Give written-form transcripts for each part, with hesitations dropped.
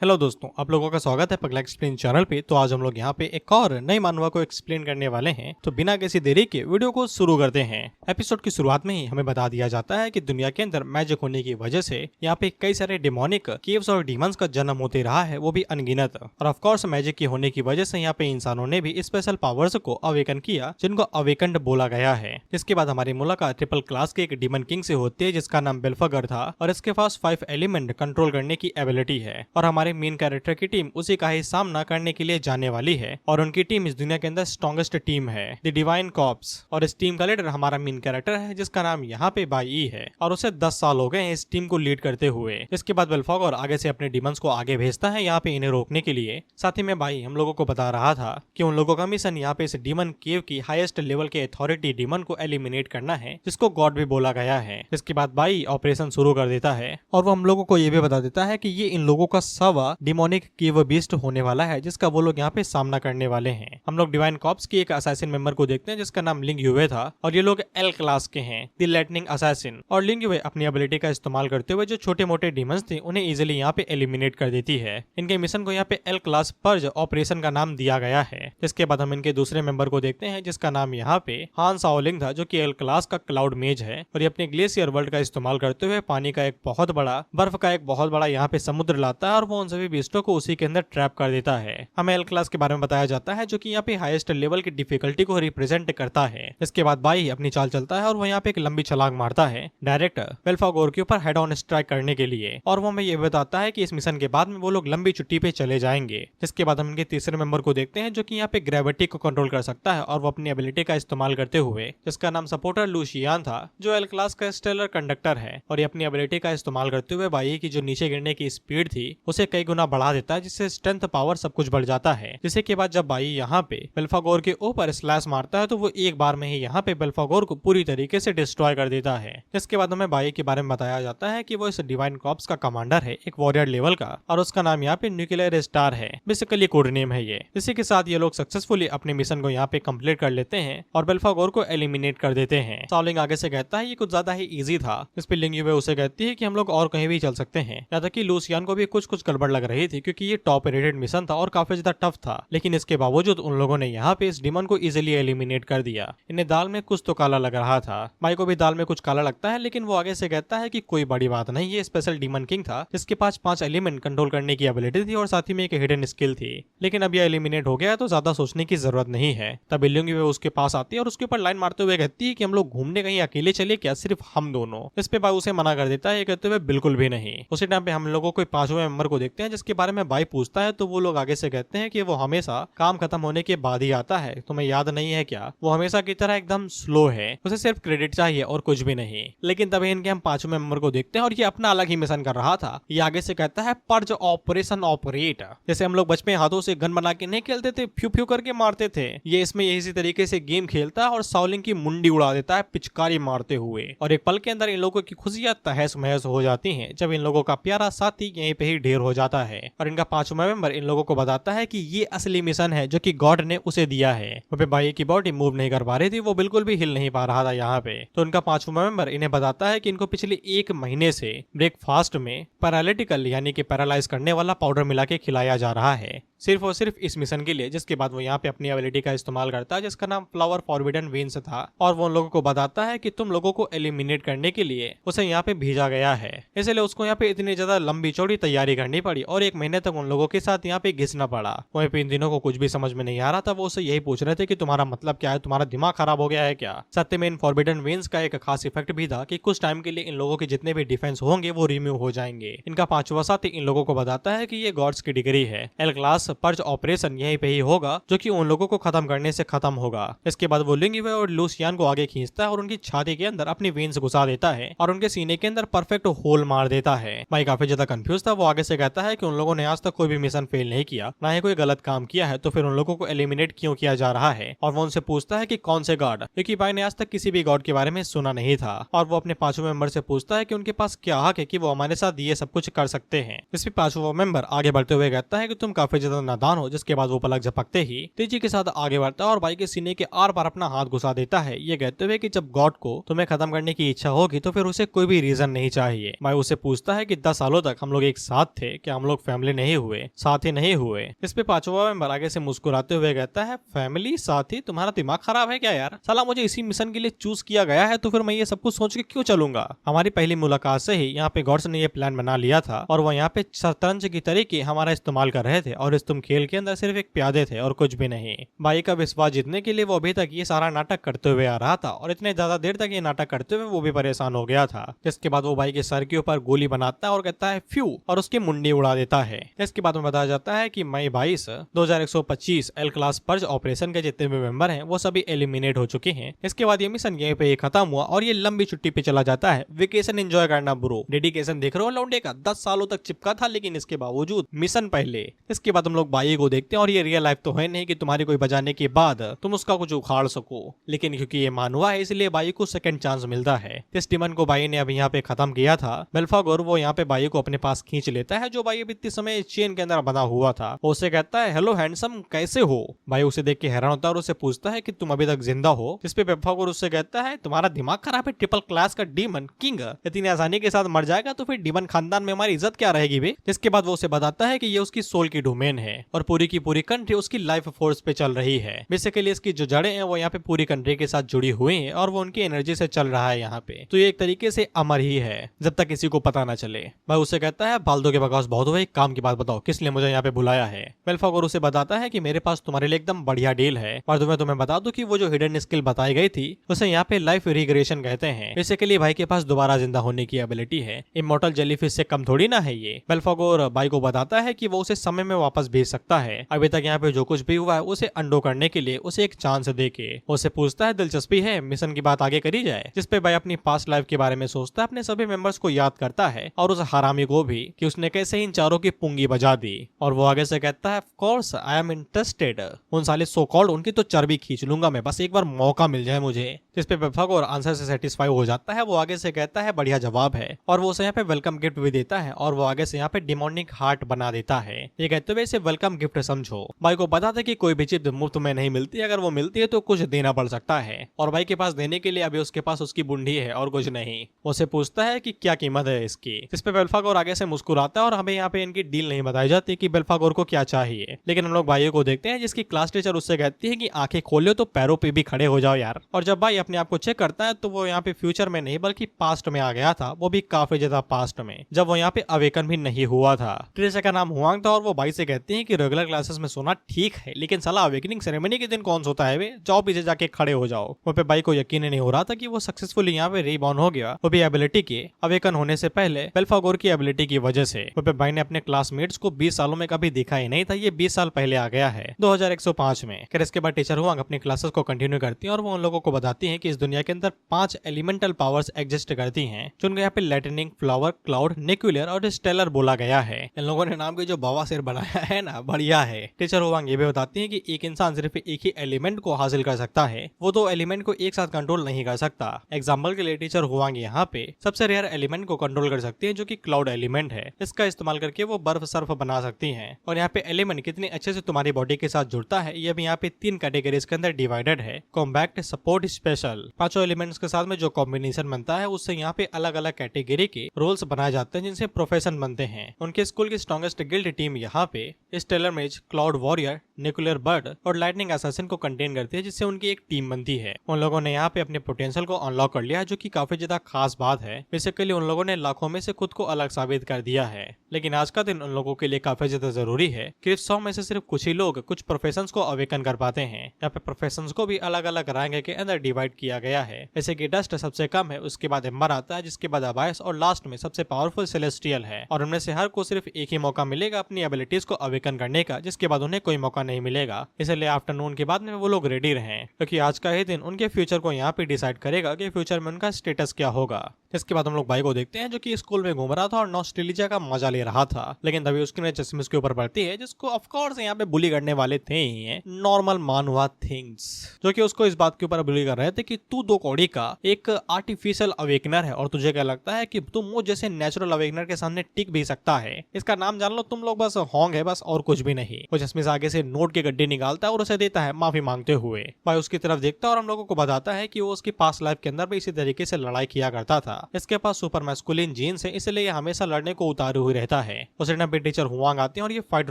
Hello दोस्तों, आप लोगों का स्वागत है पगला एक्सप्लेन चैनल पे। तो आज हम लोग यहाँ पे एक और नई मानवा को एक्सप्लेन करने वाले हैं। तो बिना किसी देरी के वीडियो को शुरू करते हैं। एपिसोड की शुरुआत में ही हमें बता दिया जाता है कि दुनिया के अंदर मैजिक होने की वजह से यहाँ पे कई सारे डिमोनिक केव्स और डीमंस का जन्म होते रहा है, वो भी अनगिनत। और ऑफ कोर्स मैजिक की होने की वजह से यहाँ पे इंसानों ने भी स्पेशल पावर्स को अवेकन किया, जिनको अवेकंड बोला गया है। इसके बाद हमारी मुलाकात ट्रिपल क्लास के एक डीमन किंग से होती है, जिसका नाम बेल्फागर था और इसके पास 5 एलिमेंट कंट्रोल करने की एबिलिटी है। और हमारे मेन कैरेक्टर की टीम उसी का ही सामना करने के लिए जाने वाली है और उनकी टीम इस दुनिया के अंदर स्ट्रॉन्गेस्ट टीम है, द डिवाइन कॉर्प्स। और इस टीम का लीडर हमारा मेन कैरेक्टर है, जिसका नाम यहाँ पे बाई है और उसे 10 साल हो गए हैं इस टीम को लीड करते हुए। इसके बाद बेल्फागर आगे से अपने डीमंस को आगे भेजता है यहाँ पे इन्हें रोकने के लिए। साथ ही में बाई हम लोगों को बता रहा था कि उन लोगों का मिशन यहाँ पे इस डीमन केव की हाईएस्ट लेवल के अथॉरिटी डीमन को एलिमिनेट करना है, जिसको गॉड भी बोला गया है। इसके बाद बाई ऑपरेशन शुरू कर देता है और वो हम लोगों को ये भी बता देता है कि ये इन लोगों का सवा डिमोनिक केव बीस्ट होने वाला है, जिसका वो लोग यहाँ पे सामना करने वाले हैं। हम लोग डिवाइन कॉर्प्स की एक असैसिन मेंबर को देखते हैं, जिसका नाम लिंग युवे था और ये लोग एल क्लास के हैं, द लाइटनिंग असैसिन। और लिंग युवे अपनी एबिलिटी का इस्तेमाल करते हुए जो छोटे मोटे डीमंस थे उन्हें इजिली यहाँ पे एलिमिनेट कर देती है। इनके मिशन को यहाँ पे एल क्लास पर्ज ऑपरेशन का नाम दिया गया है। इसके बाद हम इनके दूसरे मेंबर को देखते हैं, जिसका नाम यहाँ पे हान साओलिंग था, जो कि एल क्लास का क्लाउड मेज है और ये अपने ग्लेशियर वर्ल्ड का इस्तेमाल करते हुए पानी का एक बहुत बड़ा बर्फ का एक बहुत बड़ा यहाँ पे समुद्र लाता है और वो उन सभी बीस्टों को उसी के अंदर ट्रैप कर देता है। हमें एल क्लास के बारे में बताया जाता है, जो कि यहाँ पे हाईएस्ट लेवल की डिफिकल्टी को रिप्रेजेंट करता है। इसके बाद बाई अपनी चाल चलता है और वो यहाँ पे एक लंबी छलांग मारता है डायरेक्ट बेल्फागोर के ऊपर हेड ऑन स्ट्राइक करने के लिए। और वो हमें ये बताता है कि इस मिशन के बाद में वो लोग लंबी छुट्टी पे चले जाएंगे। इसके बाद हम इनके तीसरे मेंबर को देखते हैं, जो कि यहाँ पे ग्रेविटी को कंट्रोल कर सकता है और वो अपनी एबिलिटी का इस्तेमाल करते हुए, जिसका नाम सपोर्टर लूशियान था, जो एल क्लास का स्टेलर कंडक्टर है। और ये अपनी एबिलिटी का इस्तेमाल करते हुए बाई की जो नीचे गिरने की स्पीड थी उसे कई गुना बढ़ा देता है, जिससे स्ट्रेंथ पावर सब कुछ बढ़ जाता है। जिसके के बाद जब बाई यहाँ पे बेल्फागोर के ऊपर स्लैश मारता है तो वो एक बार में ही यहाँ पे बेल्फागोर को पूरी तरीके से डिस्ट्रॉय कर देता है। इसके बाद हमें बाई के बारे में बताया जाता है कि वो इस डिवाइन कॉर्प्स का कमांडर है, एक वॉरियर लेवल का, और उसका नाम यहाँ पे न्यूक्लियर स्टार है। बेसिकली कोड नेम है ये। इसी के साथ ये लोग सक्सेसफुली अपने मिशन को यहाँ पे कंप्लीट कर लेते हैं और बेल्फागोर को एलिमिनेट कर देते हैं। साओलिंग आगे से कहता है ये कुछ ज्यादा ही इजी था। इस पे लिंग युवे उसे कहती है कि हम लोग और कहीं भी चल सकते हैं। यहाँ तक कि लूसियान को भी कुछ गड़बड़ लग रही थी, क्योंकि ये टॉप रेटेड मिशन था और काफी ज्यादा टफ था, लेकिन इसके बावजूद उन लोगों ने यहाँ पे इस डीमन को इजीली एलिमिनेट कर दिया। इन्हें दाल में कुछ तो काला लग रहा था। बाई को भी दाल में कुछ काला लगता है, लेकिन वो आगे से कहता है कि कोई बड़ी बात नहीं, ये स्पेशल डीमन किंग था, जिसके पास 5 एलिमेंट कंट्रोल करने की एबिलिटी थी और साथ ही में एक हिडन स्किल थी। लेकिन अब ये एलिमिनेट हो गया तो ज्यादा सोचने की जरूरत नहीं है। तब लिंग युवे उसके पास आती है और उसके ऊपर लाइन मारते हुए कहती है कि हम लोग घूमने कहीं अकेले चले क्या, सिर्फ हम दोनों। इस पे बाई उसे मना कर देता है, कहते हुए बिल्कुल भी नहीं। उसी टाइम पे हम लोगों को 5वें मेंबर को देखते हैं, जिसके बारे में बाई पूछता है तो वो लोग आगे से कहते हैं कि वो हमेशा काम खत्म होने के बाद ही आता है। तुम्हें याद नहीं है क्या, वो हमेशा की तरह एकदम स्लो है, उसे सिर्फ क्रेडिट चाहिए और कुछ भी नहीं। लेकिन तभी इनके हम 5वें मेंबर को देखते हैं और ये अपना अलग ही मिशन कर रहा था। ये आगे से कहता है पर्ज ऑपरेशन ऑपरेट। जैसे हम लोग बचपन में हाथों से गन बना के नहीं खेलते थे, फ्यू फ्यू करके मारते थे, ये इसमें इसी तरीके से गेम खेलता है और साओलिंग की मुंडी उड़ा देता है पिचकारी मारते हुए। और एक पल के अंदर इन लोगों की खुशियां तहस महस हो जाती हैं, जब इन लोगों का प्यारा साथी यहीं पे ही ढेर हो जाता है। और इनका 5वां मेंबर इन लोगों को बताता है कि ये असली मिशन है जो कि गॉड ने उसे दिया है। वहाँ पे बाई की बॉडी मूव नहीं कर पा रही थी, वो बिल्कुल भी हिल नहीं पा रहा था यहाँ पे। तो इनका 5वां मेंबर इन्हें बताता है कि इनको पिछले 1 महीने से ब्रेकफास्ट में पैरालिटिकल यानी कि पैरालाइज करने वाला पाउडर मिला के खिलाया जा रहा है, सिर्फ और सिर्फ इस मिशन के लिए। जिसके बाद वो यहाँ पे अपनी एबिलिटी का इस्तेमाल करता है, जिसका नाम फ्लावर फॉरबिडन वेन्स था, और वो उन लोगों को बताता है कि तुम लोगों को एलिमिनेट करने के लिए उसे यहाँ पे भेजा गया है, इसलिए उसको यहाँ पे इतनी ज्यादा लंबी चौड़ी तैयारी करनी पड़ी और 1 महीने तक उन लोगों के साथ यहाँ पे घिसना पड़ा। वहीं पे इन दिनों को कुछ भी समझ में नहीं आ रहा था। वो उसे यही पूछ रहे थे कि तुम्हारा मतलब क्या है, तुम्हारा दिमाग खराब हो गया है क्या। सत्य में इन फॉरबिडन वेन्स का एक खास इफेक्ट भी था कि कुछ टाइम के लिए इन लोगों के जितने भी डिफेंस होंगे वो रिमूव हो जाएंगे। इनका 5वां साथी इन लोगों को बताता है कि ये गॉड्स की डिग्री है, एल क्लास पर्ज ऑपरेशन यहीं पे ही होगा, जो कि उन लोगों को खत्म करने से खत्म होगा। इसके बाद वो लिंग युवे और लूसियान को आगे खींचता है और उनकी छाती के अंदर अपनी वेन्स घुसा देता है और उनके सीने के अंदर परफेक्ट होल मार देता है। भाई काफी ज्यादा कंफ्यूज था। वो आगे से कहता है कि उन लोगों ने आज तक कोई भी मिशन फेल नहीं किया, ना ही कोई गलत काम किया है, तो फिर उन लोगों को एलिमिनेट क्यों किया जा रहा है। और वो उनसे पूछता है कि कौन से गॉड, क्योंकि भाई ने आज तक किसी भी गॉड के बारे में सुना नहीं था। और वो अपने 5वें मेंबर से पूछता है कि उनके पास क्या हक है कि वो हमारे साथ ये सब कुछ कर सकते हैं। इस पे 5वां मेंबर आगे बढ़ते हुए कहता है कि तुम काफी ज्यादा ज्यादा नादान हो, जिसके बाद वो पलक झपकते ही तेजी के साथ आगे बढ़ता है और भाई के सीने के आर पार अपना हाथ घुसा देता है, ये कहते हुए कि जब गॉड को तुम्हें खत्म करने की इच्छा होगी तो फिर उसे कोई भी रीजन नहीं चाहिए। भाई उसे पूछता है कि 10 सालों तक हम लोग एक साथ थे, क्या हम लोग फैमिली नहीं हुए, साथी नहीं हुए? इस पे पांचवा मेंबर आगे से मुस्कुराते हुए कहता है, फैमिली साथी? तुम्हारा दिमाग खराब है क्या यार? साला मुझे इसी मिशन के लिए चूज किया गया है, तो फिर मैं ये सब कुछ सोच के क्यों चलूंगा? हमारी पहली मुलाकात से ही यहाँ पे गॉड्स ने ये प्लान बना लिया था और वो यहाँ पे शतरंज की तरीके हमारा इस्तेमाल कर रहे थे और इस तुम खेल के अंदर सिर्फ एक प्यादे थे और कुछ भी नहीं। भाई का विश्वास जीतने के लिए वो अभी तक ये सारा नाटक करते हुए आ रहा था और इतने ज्यादा देर तक ये नाटक करते हुए वो भी परेशान हो गया था। जिसके बाद वो भाई के सर के ऊपर गोली बनाता है और कहता है फ्यू और उसकी मुंडी उड़ा देता है। इसके बाद में बताया जाता है कि मई 22 2125 एल क्लास पर्ज ऑपरेशन के जितने भी मेंबर हैं वो सभी एलिमिनेट हो चुके हैं। इसके बाद ये मिशन यहीं पे खत्म हुआ और ये लंबी छुट्टी पे चला जाता है। वेकेशन एंजॉय करना ब्रो, डेडिकेशन देख रहे हो लौंडे का, 10 सालों तक चिपका था लेकिन इसके बावजूद मिशन पहले। इसके बाद हम लोग भाई को देखते हैं और ये रियल लाइफ तो है नहीं कि तुम्हारी कोई बजाने के बाद तुम उसका कुछ उखाड़ सको, लेकिन क्योंकि ये मानवा है इसलिए भाई को सेकंड चांस मिलता है। इस डिमन को भाई ने अभी यहाँ पे खत्म किया था। बेल्फागोर वो यहाँ पे भाई को अपने पास खींच लेता है, जो भाई अभी इतने समय चेन के अंदर बना हुआ था। वो उसे कहता है, हेलो हैंडसम, कैसे हो? भाई उसे देख के हैरान होता है और उसे पूछता है कि तुम अभी तक जिंदा हो? जिस पे बेल्फागोर उससे कहता है, तुम्हारा दिमाग खराब है, ट्रिपल क्लास का डीमन किंग इतनी आसानी के साथ मर जाएगा तो फिर डीमन खानदान में हमारी इज्जत क्या रहेगी बे? जिसके बाद वो उसे बताता है कि ये उसकी सोल की डोमेन है और पूरी की पूरी कंट्री उसकी लाइफ फोर्स पे चल रही है। बेसिकली इसकी जो जड़ें हैं वो यहाँ पे पूरी कंट्री के साथ जुड़ी हुई हैं और वो उनकी एनर्जी से चल रहा है यहाँ पे, तो ये एक तरीके से अमर ही है जब तक किसी को पता ना चले। भाई उसे कहता है, फालतू के बकवास बहुत हुए, एक काम की बात बताओ, किस लिए मुझे यहाँ पे बुलाया है? बेल्फागोर उसे बताता है कि मेरे पास तुम्हारे लिए एकदम बढ़िया डील है और तुम्हें बता दूं कि वो जो हिडन स्किल बताई गई थी उसे यहाँ पे लाइफ रिग्रेशन कहते हैं। बेसिकली भाई के पास दोबारा जिंदा होने की एबिलिटी है। इमॉर्टल जेलीफिश से कम थोड़ी ना है ये। बेल्फागोर भाई को बताता है कि वो उसे समय में वापस भेज सकता है। अभी तक यहाँ पे जो कुछ भी हुआ है उसे अंडो करने के लिए उसे एक चांस देके उसे पूछता है, दिलचस्पी है मिशन की बात आगे करी जाए? जिस पे भाई अपनी पास्ट लाइफ के बारे में सोचता है, अपने सभी मेंबर्स को याद करता है और उस हरामी को भी कि उसने कैसे इन चारों की पुंगी बजा दी। और वो आगे से कहता है, of course I am interested, उन साले सो कॉल्ड उनकी तो चर्बी खींच लूंगा मैं, बस एक बार मौका मिल जाए मुझे। जिस पे बेल्फागोर आंसर से सेटिस्फाई हो जाता है। वो आगे से कहता है, बढ़िया जवाब है, और वो उसे यहाँ पे वेलकम गिफ्ट भी देता है और वो आगे से यहाँ पे डिमोनिक हार्ट बना देता है। ये कहते हुए इसे वेलकम गिफ्ट समझो। भाई को बता दे कि कोई भी चीज मुफ्त में नहीं मिलती, अगर वो मिलती है तो कुछ देना पड़ सकता है और भाई के पास देने के लिए अभी उसके पास उसकी बुंडी है और कुछ नहीं। उसे पूछता है कि क्या कीमत है इसकी। इस पे बेल्फागोर आगे से मुस्कुराता है और हमें यहाँ पे इनकी डील नहीं बताई जाती कि बेल्फागोर को क्या चाहिए। लेकिन हम लोग भाइयों को देखते हैं जिसकी क्लास टीचर उससे कहती है कि आंखें खोलो तो पैरों पे भी खड़े हो जाओ यार। और जब भाई अपने आप को चेक करता है तो वो यहाँ पे फ्यूचर में नहीं बल्कि पास्ट में आ गया था, वो भी काफी ज्यादा पास्ट में, जब वो यहाँ पे अवेकन भी नहीं हुआ था। टीचर का नाम हुआंग था और वो भाई से कहती है कि रेगुलर क्लासेस में सोना ठीक है लेकिन साला अवेकनिंग सेरेमनी के दिन कौन सोता है वे? जाओ पीछे जाके खड़े हो जाओ। वो पे भाई को यकीन नहीं हो रहा था कि वो सक्सेसफुली यहाँ पे रीबॉर्न हो गया, वो भी एबिलिटी के अवेकन होने से पहले बेल्फागोर की एबिलिटी की वजह से। वो पे भाई ने अपने क्लासमेट्स को 20 सालों में कभी देखा ही नहीं था, ये 20 साल पहले आ गया है 2105 में। फिर इसके बाद टीचर हुआंग अपनी क्लासेस को कंटिन्यू करती है और वो उन लोगों को बताती है कि इस दुनिया के अंदर 5 एलिमेंटल पावर्स एग्जिस्ट करती हैं, जो उनको यहाँ पे लाइटनिंग, फ्लावर, क्लाउड, न्यूक्लियर और स्टेलर बोला गया है। इन लोगों ने नाम की जो बवासीर बनाया है ना, बढ़िया है। टीचर हुआंग ये भी बताती है कि एक इंसान सिर्फ एक ही एलिमेंट को हासिल कर सकता है, वो 2 एलिमेंट को एक साथ कंट्रोल नहीं कर सकता। एग्जाम्पल के लिए टीचर हुआंग यहाँ पे सबसे रेयर एलिमेंट को कंट्रोल कर सकती है, जो कि क्लाउड एलिमेंट है। इसका इस्तेमाल करके वो बर्फ सर्फ बना सकती हैं। और यहाँ पे एलिमेंट कितने अच्छे से तुम्हारी बॉडी के साथ जुड़ता है ये भी यहाँ पे 3 कैटेगरीज के अंदर डिवाइडेड है, कॉम्पैक्ट, सपोर्ट, स्पेशल। 5 एलिमेंट्स के साथ में जो कॉम्बिनेशन बनता है उससे यहाँ पे अलग अलग कैटेगरी के रोल्स बनाए जाते हैं, जिनसे प्रोफेशन बनते हैं। उनके स्कूल की स्ट्रॉन्गेस्ट गिल्ड टीम यहाँ पे स्टेलर मेज, क्लाउड वॉरियर, न्यूक्लियर बर्ड और लाइटनिंग असैसिन को कंटेन करती है, जिससे उनकी एक टीम बनती है। उन लोगों ने यहाँ पे अपने पोटेंशियल को अनलॉक कर लिया, जो कि काफी ज्यादा खास बात है। बेसिकली उन लोगों ने लाखों में से खुद को अलग साबित कर दिया है। लेकिन आज का दिन उन लोगों के लिए काफी ज्यादा जरूरी है कि 100 में से सिर्फ कुछ ही लोग कुछ प्रोफेशंस को अवेकन कर पाते हैं। यहाँ पे प्रोफेशंस को भी अलग अलग रैंक के अंदर डिवाइड किया गया है, जैसे कि डस्ट सबसे कम है, उसके बाद एम्बर आता है, जिसके बाद अबायस और लास्ट में सबसे पावरफुल सेलेस्टियल है। और उनमें से हर को सिर्फ एक ही मौका मिलेगा अपनी एबिलिटीज को अवेकन करने का, जिसके बाद उन्हें कोई मौका नहीं मिलेगा। इसलिए आफ्टरनून के बाद में वो लोग रेडी रहें, क्योंकि आज का ही दिन उनके फ्यूचर को यहाँ पे डिसाइड करेगा कि फ्यूचर में उनका स्टेटस क्या होगा। इसके बाद हम लोग भाई को देखते हैं जो कि स्कूल में घूम रहा था और नॉस्टैल्जिया का मजा ले रहा था, लेकिन तभी उसकी नजर चश्मे के ऊपर पड़ती है जिसको ऑफ कोर्स यहाँ पे बुली करने वाले थे ही हैं नॉर्मल मानवा थिंग्स, जो कि उसको इस बात के ऊपर बुली कर रहे थे कि तू 2 कौड़ी का एक आर्टिफिशियल अवेकनर है और तुझे क्या लगता है कि तुम मुझ जैसे नेचुरल अवेकनर के सामने टिक भी सकता है। इसका नाम जान लो तुम लोग, बस होंग है बस और कुछ भी नहीं। वो चश्मे से आगे से नोट की गड्डी निकालता है और उसे देता है माफी मांगते हुए। भाई उसकी तरफ देखता है और हम लोगों को बताता है कि वो उसकी पास्ट लाइफ के अंदर भी इसी तरीके से लड़ाई किया करता था। इसके पास सुपर मैस्कुलिन जीन्स है, इसलिए ये हमेशा लड़ने को उतारे हुए रहता है। उस टाइम पे टीचर हुआंग आती है और ये फाइट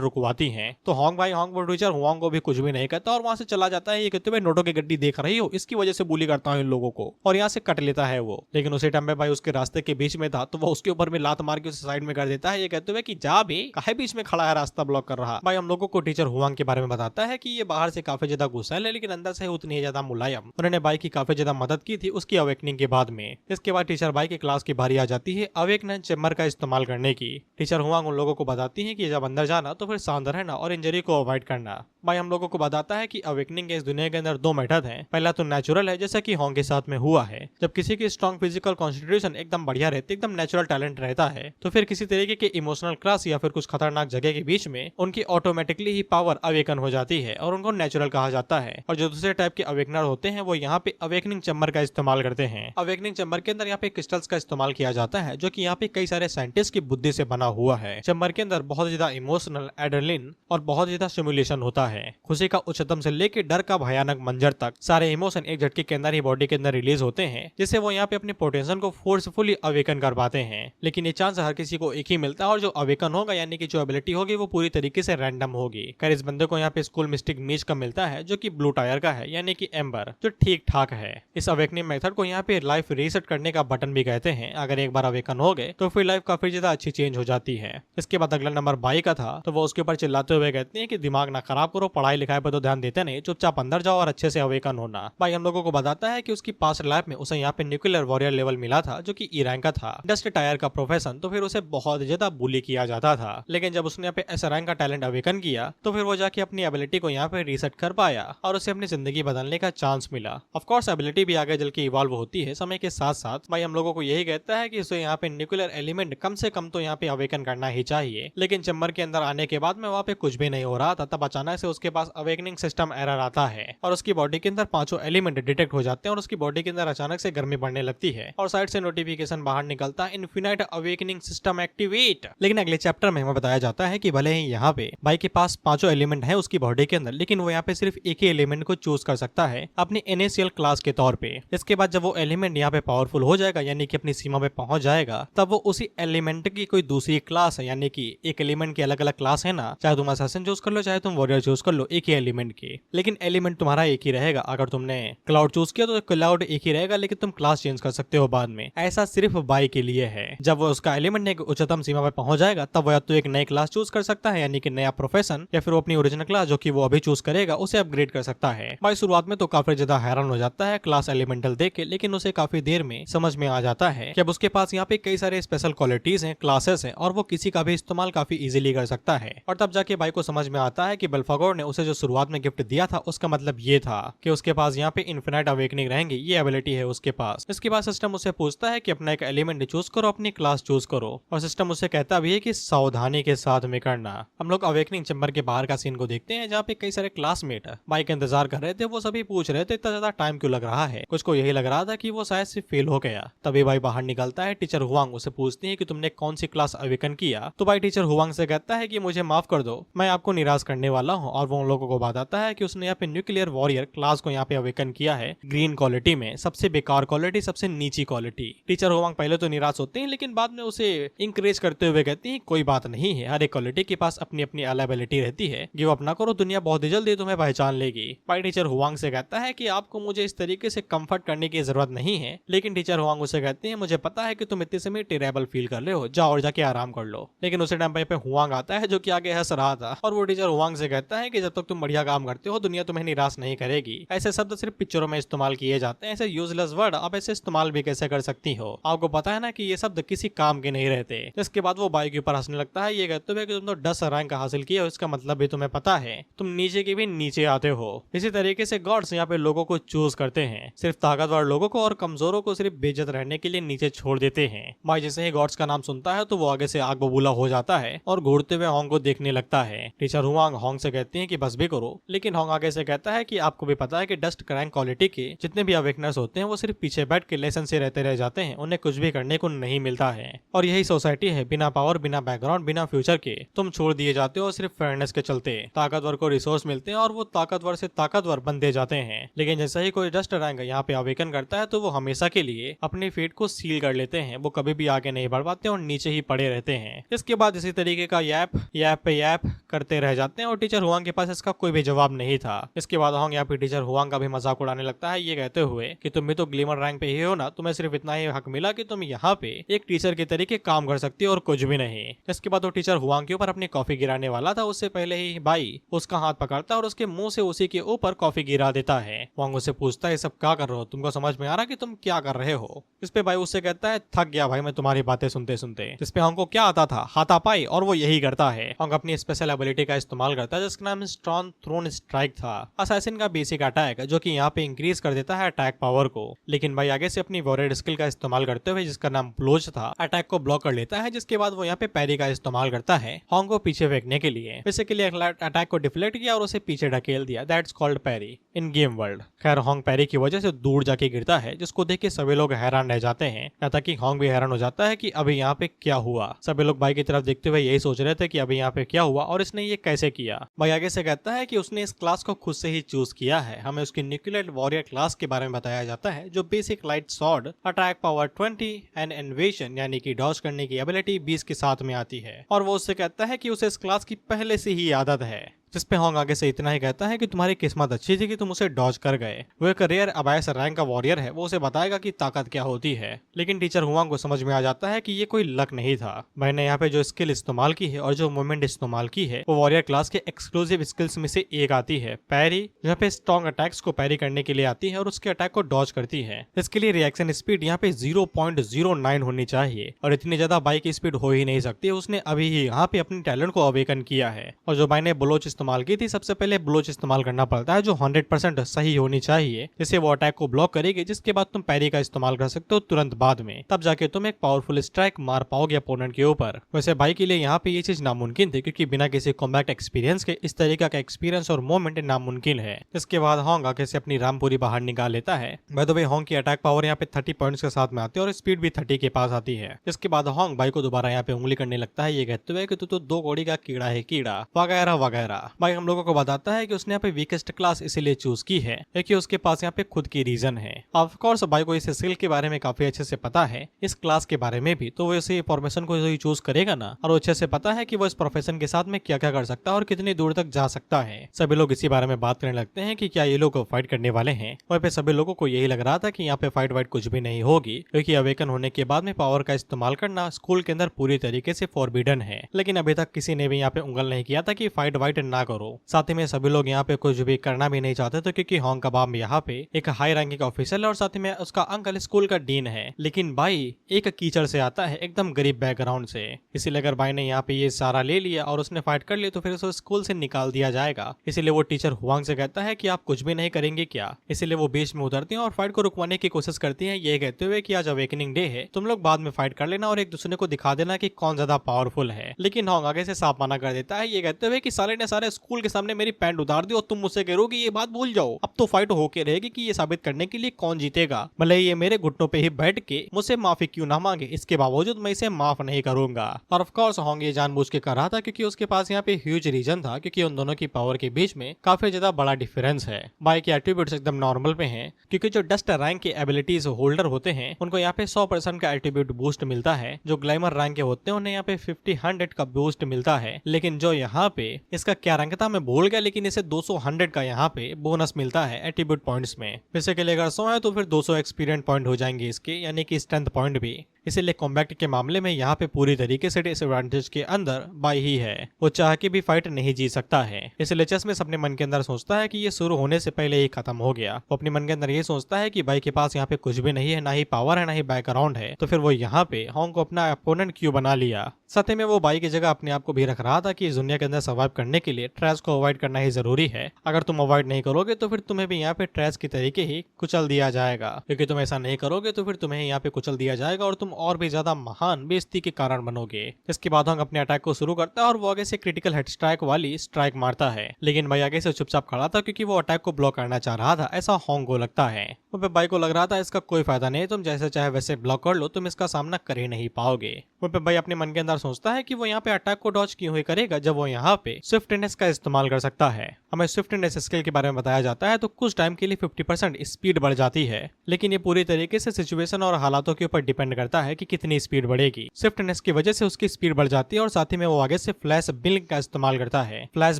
रुकवाती है। तो होंग वो टीचर हुआंग को भी कुछ भी नहीं कहता और वहां से चला जाता है। ये कहते हुए नोटों की गड्डी देख रही हो, इसकी वजह से बुली करता हूँ इन लोगों को, और यहाँ से कट लेता है वो। लेकिन उसी टाइम पे भाई उसके रास्ते के बीच में था तो वो उसके ऊपर में लात मार के उसे साइड में कर देता है, ये कहते हुए कि जा बे, काहे बीच में खड़ा है, रास्ता ब्लॉक कर रहा। भाई हम लोगों को टीचर हुआंग के बारे में बताता है कि ये बाहर से काफी ज्यादा गुस्सा है लेकिन अंदर से उतनी ही ज्यादा मुलायम। उन्होंने बाई की काफी ज्यादा मदद की थी उसकी अवेकनिंग के बाद में। इसके बाद टीचर बाई की क्लास की बारी आ जाती है अवेकनेंस चेम्बर का इस्तेमाल करने की। टीचर हुआंग उन लोगों को बताती है कि जब अंदर जाना तो फिर शांत रहना और इंजरी को अवॉइड करना। भाई हम लोगों को बताता है कि अवेकनिंग के इस दुनिया के अंदर 2 मेथड हैं। पहला तो नेचुरल है जैसा कि होंग के साथ में हुआ है। जब किसी की स्ट्रॉन्ग फिजिकल कॉन्स्टिट्यूशन एकदम बढ़िया रहती, एकदम नेचुरल टैलेंट रहता है, तो फिर किसी तरीके के इमोशनल क्रश या फिर कुछ खतरनाक जगह के बीच में उनकी ऑटोमेटिकली ही पावर अवेकन हो जाती है और उनको नेचुरल कहा जाता है। और जो दूसरे टाइप के अवेकनर होते हैं वो यहाँ पे अवेकनिंग चैम्बर का इस्तेमाल करते हैं। अवेकनिंग चैम्बर के अंदर यहाँ पे क्रिस्टल्स का इस्तेमाल किया जाता है जो कि यहाँ पे कई सारे साइंटिस्ट की बुद्धि से बना हुआ है। चैम्बर के अंदर बहुत ज्यादा इमोशनल, एड्रेनलिन और बहुत ज्यादा सिमुलेशन होता है। खुशी का उच्चतम से लेकर डर का भयानक मंजर तक सारे इमोशन एक झटके के अंदर ही बॉडी के अंदर रिलीज होते हैं, जिससे वो यहाँ पे अपने पोटेंशियल को फोर्सफुली अवेकन कर पाते हैं। लेकिन ये चांस हर किसी को एक ही मिलता है और जो अवेकन होगा यानी कि जो एबिलिटी होगी वो पूरी तरीके से रैंडम होगी। खैर इस बंदे को यहाँ पे स्कूल मिस्टिक मीच का मिलता है जो कि ब्लू टायर का है यानी कि एम्बर, जो ठीक ठाक है। इस अवेकनिंग मेथड को यहाँ पे लाइफ रीसेट करने का बटन भी कहते हैं। अगर एक बार अवेकन हो गए तो फिर लाइफ काफी ज्यादा अच्छी चेंज हो जाती है। इसके बाद अगला नंबर 22 का था तो वो उसके ऊपर चिल्लाते हुए कहते हैं कि दिमाग ना खराब करो, पढ़ाई लिखाई पर तो ध्यान देते नहीं, चुपचाप अंदर जाओ और अच्छे से अवेकन होना। भाई हम लोगों को बताता है कि उसकी पास्ट लाइफ में उसे यहाँ पे न्यूक्लियर वॉरियर लेवल मिला था जो कि ई रैंक का था, डस्ट टायर का प्रोफेशन, तो फिर उसे बहुत ज्यादा बुली किया जाता था। लेकिन जब उसने यहाँ पे एस रैंक का टैलेंट अवेकन किया तो फिर वो जाके अपनी एबिलिटी को यहाँ पे रीसेट कर पाया और उसे अपनी जिंदगी बदलने का चांस मिला। ऑफ कोर्स एबिलिटी भी आगे चल के इवॉल्व होती है समय के साथ साथ। भाई हम लोगों को यही कहता है कि उसे यहाँ पे न्यूक्लियर एलिमेंट कम से कम तो यहाँ पे अवेकन करना ही चाहिए। लेकिन चैम्बर के अंदर आने के बाद में वहाँ पे कुछ भी नहीं हो रहा था, तब अचानक से उसके पास अवेकनिंग सिस्टम एरर आता है और उसकी बॉडी के अंदर 5 एलिमेंट डिटेक्ट हो जाते हैं और उसकी बॉडी के अंदर अचानक से गर्मी बढ़ने लगती है और साइड से नोटिफिकेशन बाहर निकलता है, इनफिनाइट अवेकनिंग सिस्टम एक्टिवेट। लेकिन अगले चैप्टर में हमें बताया जाता है कि भले ही यहाँ पे भाई के पास 5 एलिमेंट है उसकी बॉडी के अंदर, लेकिन वो यहाँ पे सिर्फ एक ही एलिमेंट को चूज कर सकता है अपनी इनिशियल क्लास के तौर पे। इसके बाद जब वो एलिमेंट यहाँ पे पावरफुल हो जाएगा यानी कि अपनी सीमा पे पहुंच जाएगा, तब वो उसी एलिमेंट की कोई दूसरी क्लास है, यानी कि एक एलिमेंट की अलग अलग क्लास है ना, चाहे तुम असैसिन चूज कर लो चाहे तुम वॉरियर चूज कर लो, एक ही एलिमेंट की, लेकिन एलिमेंट तुम्हारा एक ही रहेगा। अगर तुमने क्लाउड चूज किया तो क्लाउड एक ही रहेगा लेकिन तुम क्लास चेंज कर सकते हो बाद में। ऐसा सिर्फ बाई के लिए है। जब वो उसका एलिमेंट एक उच्चतम सीमा पे पहुंच जाएगा तब वो या तो एक नई क्लास चूज कर सकता है यानी कि नया प्रोफेशन, या फिर वो अपनी ओरिजिनल क्लास जो कि वो अभी चूज करेगा उसे अपग्रेड कर सकता है। भाई शुरुआत में तो काफी ज्यादा हैरान हो जाता है क्लास एलिमेंटल देख के, लेकिन उसे काफी देर में समझ में आ जाता है कि अब उसके पास यहाँ पे कई सारे स्पेशल क्वालिटीज हैं, क्लासेस हैं और वो किसी का भी इस्तेमाल काफी इजीली कर सकता है। और तब जाके भाई को समझ में आता है कि बेल्फागोर ने उसे जो शुरुआत में गिफ्ट दिया था उसका मतलब ये था कि उसके पास यहाँ पे इन्फिनाइट अवेकनिंग रहेंगे, ये एबिलिटी है उसके पास। इसके बाद सिस्टम उसे पूछता है कि अपना एक एलिमेंट चूज करो, अपनी क्लास चूज करो, और सिस्टम उसे कहता भी है कि सावधानी के साथ में करना। हम लोग अवेकनिंग चैम्बर के बाहर का सीन को देखते हैं जहाँ पे कई सारे क्लासमेट बाई का इंतजार कर रहे थे। वो सभी पूछ रहे थे इतना ज्यादा टाइम क्यों लग रहा है, कुछ को यही लग रहा था कि वो शायद से फेल हो गया। तभी भाई बाहर निकलता है, टीचर हुआंग उसे पूछती है कि तुमने कौन सी क्लास अवेकन किया। तो भाई टीचर हुआंग से कहता है कि मुझे माफ कर दो, मैं आपको निराश करने वाला हूँ, और वो उन लोगों को बताता है कि उसने यहाँ पे न्यूक्लियर वॉरियर क्लास को यहाँ पे अवेकन किया है ग्रीन क्वालिटी में, सबसे बेकार क्वालिटी, सबसे नीची क्वालिटी। टीचर हुआंग पहले तो निराश होते हैं लेकिन बाद में उसे इंकरेज करते हुए कहती है कोई बात नहीं है, हर एक क्वालिटी के पास अपनी अपनी एबिलिटी रहती है, गिव अप ना करो, दुनिया बहुत जल्दी तुम्हें पहचान लेगी। भाई टीचर हुआंग से कहता है कि आपको मुझे इस तरीके से कंफर्ट करने की जरूरत नहीं है, लेकिन टीचर हुआंग उसे कहते हैं मुझे पता है कि तुम इतने समय टेरेबल फील कर रहे हो, जाओ और जाके आराम कर लो। लेकिन उसे टाइम पे हुआंग आता है जो कि आगे हंस रहा था और वो टीचर हुआंग से कहता है हैं कि जब तक तुम बढ़िया काम करते हो दुनिया तुम्हें निराश नहीं करेगी। ऐसे शब्द सिर्फ पिक्चरों में इस्तेमाल किए जाते हैं, ऐसे यूजलेस वर्ड आप ऐसे इस्तेमाल भी कैसे कर सकती हो। आपको पता है ना कि ये शब्द किसी काम के नहीं रहते। इसके बाद वो बाई के ऊपर हंसने लगता है, ये कहते हुए कि तुम तो 10 रैंक हासिल किए हो, इसका मतलब भी तुम्हें पता है तुम नीचे के भी नीचे आते हो। इसी तरीके से गॉड्स यहाँ पे लोगों को चूज करते हैं, सिर्फ ताकतवर लोगों को और कमजोरों को सिर्फ बेइज्जत रहने के लिए नीचे छोड़ देते हैं। भाई जैसे ही गॉड्स का नाम सुनता है तो वो आगे से आग बबूला हो जाता है और घूरते हुए होंग को देखने लगता है। टीचर हुआंग होंग से कहती है कि बस भी करो, लेकिन होंग आगे से कहता है कि आपको भी पता है कि डस्ट क्रैंक क्वालिटी के जितने भी अवेकनर्स होते हैं वो सिर्फ पीछे बैठ के लेसन से रहते रह जाते हैं, उन्हें कुछ भी करने को नहीं मिलता है। और यही सोसाइटी है, बिना पावर, बिना बैकग्राउंड, बिना फ्यूचर के तुम छोड़ दिए जाते हो सिर्फ फेयरनेस के चलते। ताकतवर को रिसोर्स मिलते हैं और वो ताकतवर से ताकतवर बनते जाते हैं, लेकिन जैसे ही कोई डस्ट रैंक यहाँ पे अवेकन करता है तो वो हमेशा के लिए अपनी फेट को सील कर लेते हैं। वो कभी भी आगे नहीं बढ़ पाते और नीचे ही पड़े रहते हैं। इसके बाद इसी तरीके का यैप करते रह जाते हैं और टीचर हुआंग के पास इसका कोई भी जवाब नहीं था। इसके बाद होंग यहाँ पे टीचर हुआंग का भी मजाक उड़ाने लगता है, ये कहते हुए कि तुम भी तो ग्लिमर रैंक पे ही हो ना, तुम्हें सिर्फ इतना ही हक मिला कि तुम यहाँ पे एक टीचर के तरीके काम कर सकती हो और कुछ भी नहीं। इसके बाद वो टीचर हुआंग के ऊपर अपनी कॉफी गिराने वाला था, उससे पहले ही बाई उसका हाथ पकड़ता है और उसके मुंह से उसी के ऊपर कॉफी गिरा देता है। हुआंग उससे पूछता है, सब क्या कर रहे हो, तुमको समझ में आ रहा कि तुम क्या कर रहे हो। इस पे बाई उससे कहता है, थक गया भाई मैं तुम्हारी बातें सुनते सुनते। इस पे होंग को क्या आता था, हाथापाई, और वो यही करता है। होंग अपनी स्पेशल एबिलिटी का इस्तेमाल करता है जिसका नाम स्ट्रॉन्ग थ्रोन स्ट्राइक था, असैसिन का बेसिक अटैक जो कि यहाँ पे इंक्रीज कर देता है अटैक पावर को। लेकिन भाई आगे से अपनी वॉरियर स्किल का इस्तेमाल करते हुए जिसका नाम ब्लोच था, अटैक को ब्लॉक कर लेता है, जिसके बाद वो यहाँ पे पैरी का इस्तेमाल करता है होंग को पीछे फेंकने के लिए। बेसिकली अटैक को डिफ्लेक्ट किया और उसे पीछे ढकेल दिया, that's called parry in game world. खैर होंग पैरी की वजह से दूर जाके गिरता है, जिसको देख के सभी लोग हैरान रह जाते हैं, यहाँ तक कि होंग भी हैरान हो जाता है कि अभी यहाँ पे क्या हुआ। सभी लोग भाई की तरफ देखते हुए यही सोच रहे थे कि अभी यहाँ पे क्या हुआ और इसने ये कैसे किया। भाई आगे से कहता है कि उसने इस क्लास को खुद से ही चूज किया है। हमें उसकी न्यूक्लियर वॉरियर क्लास के बारे में बताया जाता है जो basic light sword, attack power 20 and इन्वेशन यानी कि डॉज करने की एबिलिटी 20 के साथ में आती है। और वो उससे कहता है कि उसे इस क्लास की पहले से ही आदत है। जिसपे होंग आगे से इतना ही कहता है कि तुम्हारी किस्मत अच्छी थी कि तुम उसे डॉज कर गए। वो एक रेयर अबायस रैंक का वॉरियर है, वो उसे बताएगा कि ताकत क्या होती है। लेकिन टीचर हुआंग को समझ में आ जाता है कि ये कोई लक नहीं था। मैंने यहाँ पे जो स्किल इस्तेमाल की है और जो मूवमेंट इस्तेमाल की है वो वॉरियर क्लास के एक्सक्लूसिव स्किल्स में से एक आती है, पैरी, जहाँ पे स्ट्रॉन्ग अटैक्स को पैरी करने के लिए आती है और उसके अटैक को डॉज करती है। इसके लिए रिएक्शन स्पीड यहाँ पे 0.09 होनी चाहिए और इतनी ज्यादा बाई की स्पीड हो ही नहीं सकती। उसने अभी ही यहाँ पे अपनी टैलेंट को अवेकन किया है। और जो बाई ने ब्लोच इस्तेमाल की थी, सबसे पहले ब्लोच इस्तेमाल करना पड़ता है जो 100% सही होनी चाहिए, जिससे वो अटैक को ब्लॉक करेगी, जिसके बाद तुम पैरी का इस्तेमाल कर सकते हो तुरंत बाद में, तब जाके तुम एक पावरफुल स्ट्राइक मार पाओगे अपोनेंट के ऊपर। वैसे बाई के लिए यहाँ पे ये चीज नामुमकिन थी, क्योंकि बिना किसी कॉम्बैट एक्सपीरियंस के इस तरीका का एक्सपीरियंस और मूवमेंट नामुमकिन है। इसके बाद होंग आगे से अपनी रामपुरी बाहर निकाल लेता है। बाय द वे होंग की अटैक पावर यहाँ पे 30 पॉइंट्स के साथ में आती है और स्पीड भी 30 के पास आती है। इसके बाद होंग बाई को दोबारा यहाँ पे उंगली करने लगता है, ये कहते हुए कि तू तो 2 कौड़ी का कीड़ा है, कीड़ा वगैरह वगैरह। बाई हम लोगों को बताता है कि उसने यहाँ पे वीकेस्ट क्लास इसीलिए चूज की है क्योंकि उसके पास यहाँ पे खुद की रीजन है। ऑफ कोर्स बाई को इस स्किल के बारे में काफी अच्छे से पता है, इस क्लास के बारे में भी, तो वो इसी फॉर्मेशन को ही चूज करेगा ना। और अच्छे से पता है कि वो इस प्रोफेशन के साथ में क्या क्या कर सकता है और कितनी दूर तक जा सकता है। सभी लोग इसी बारे में बात करने लगते हैं कि क्या ये लोग फाइट करने वाले हैं। वहीं पे सभी लोगों को यही लग रहा था कि यहाँ पे फाइट वाइट कुछ भी नहीं होगी, क्योंकि अवेकन होने के बाद में पावर का इस्तेमाल करना स्कूल के अंदर पूरी तरीके से फॉरबिडन है। लेकिन अभी तक किसी ने भी यहाँ पे उंगल नहीं किया था कि फाइट वाइट ना करो। साथ ही में सभी लोग यहाँ पे कुछ भी करना भी नहीं चाहते थे, क्योंकि होंग का बाप यहाँ पे एक हाई रैंकिंग ऑफिसर है और साथ ही में उसका अंकल स्कूल का डीन है। लेकिन बाई एक कीचड़ से आता है, एकदम गरीब बैकग्राउंड से, इसीलिए अगर बाई ने यहाँ पे ये सारा ले लिया और उसने फाइट कर ली तो फिर उसे स्कूल से निकाल दिया जाएगा। इसीलिए वो टीचर हुआंग से कहता है कि आप कुछ भी नहीं करेंगे क्या। इसीलिए वो बीच में उतरती हैं और फाइट को रुकवाने की कोशिश करती हैं, ये कहते हुए कि आज अवेकनिंग डे है, तुम लोग बाद में फाइट कर लेना और एक दूसरे को दिखा देना कि कौन ज्यादा पावरफुल है। लेकिन होंग आगे से साफ मना कर देता है, ये कहते हुए कि साले ने सारे स्कूल के सामने मेरी पैंट उतार दी और तुम मुझसे कहोगे ये बात भूल जाओ। अब तो फाइट होके रहेगी कि ये साबित करने के लिए कौन जीतेगा, भले ये मेरे घुटनों पे ही बैठ के मुझसे माफी क्यों ना मांगे, इसके बावजूद मैं इसे माफ नहीं करूंगा। और ऑफ कोर्स होंग ये जानबूझ के कर रहा था, क्योंकि उसके पास यहाँ पे ह्यूज रीजन था, क्योंकि उन दोनों की पावर के बीच में काफी ज्यादा बड़ा डिफरेंस है। बाई के एट्रीब्यूट्स एकदम नॉर्मल पे हैं, क्योंकि जो डस्ट रैंक के एबिलिटीज होल्डर होते हैं उनको यहाँ पे 100% का एट्रीब्यूट बूस्ट मिलता है। जो ग्लैमर रैंक के होते हैं उन्हें यहाँ पे 50-100 का बूस्ट मिलता है। लेकिन जो यहाँ पे इसका क्या रैंक था मैं भूल गया, लेकिन इसे 200-100 का यहाँ पे बोनस मिलता है एट्रीब्यूट पॉइंट्स में। बेसिकली अगर 100 है तो फिर 200 एक्सपीरियंस पॉइंट हो जाएंगे इसके, यानी कि स्ट्रेंथ पॉइंट भी। इसीलिए कॉम्बैट के मामले में यहाँ पे पूरी तरीके से डिसएडवांटेज के अंदर बाई ही है। वो चाह के भी फाइट नहीं जीत सकता है। इसलिए चेसमिस अपने मन के अंदर सोचता है कि ये शुरू होने से पहले ही खत्म हो गया। वो अपने मन के अंदर ये सोचता है कि बाई के पास यहाँ पे कुछ भी नहीं है, ना ही पावर है, ना ही बैकग्राउंड है, तो फिर वो यहाँ पे होंग को अपना अपोनेंट क्यों बना लिया। साथ में वो बाई की जगह अपने आप को भी रख रहा था कि इस दुनिया के अंदर सर्वाइव करने के लिए ट्रैश को अवॉइड करना ही जरूरी है। अगर तुम अवॉइड नहीं करोगे तो फिर तुम्हें भी यहाँ पे ट्रैश की तरीके ही कुचल दिया जाएगा, क्योंकि तुम ऐसा नहीं करोगे तो फिर तुम्हें यहाँ पे कुचल दिया जाएगा और तुम और भी ज्यादा महान बेइज्जती के कारण बनोगे। इसके बाद होंग अपने अटैक को शुरू करता है और वो आगे से क्रिटिकल हेड स्ट्राइक वाली स्ट्राइक मारता है, लेकिन भाई आगे से चुपचाप खड़ा था क्योंकि वो अटैक को ब्लॉक करना चाह रहा था, ऐसा होंग को लगता है। वो भाई को लग रहा था इसका कोई फायदा नहीं, तुम जैसे चाहे वैसे ब्लॉक कर लो, तुम इसका सामना कर ही नहीं पाओगे। वो भाई अपने मन के अंदर सोचता है कि वो यहाँ पे अटैक को डॉज क्यों ही करेगा जब वो यहाँ पे स्विफ्टनेस का इस्तेमाल कर सकता है। हमें स्विफ्टनेस स्किल के बारे में बताया जाता है तो कुछ टाइम के लिए 50% स्पीड बढ़ जाती है, लेकिन ये पूरी तरीके से सिचुएशन और हालातों के ऊपर डिपेंड करता है कि कितनी स्पीड बढ़ेगी। स्विफ्टनेस की वजह से उसकी स्पीड बढ़ जाती है और साथ ही में वो आगे से फ्लैश ब्लिंक का इस्तेमाल करता है। फ्लैश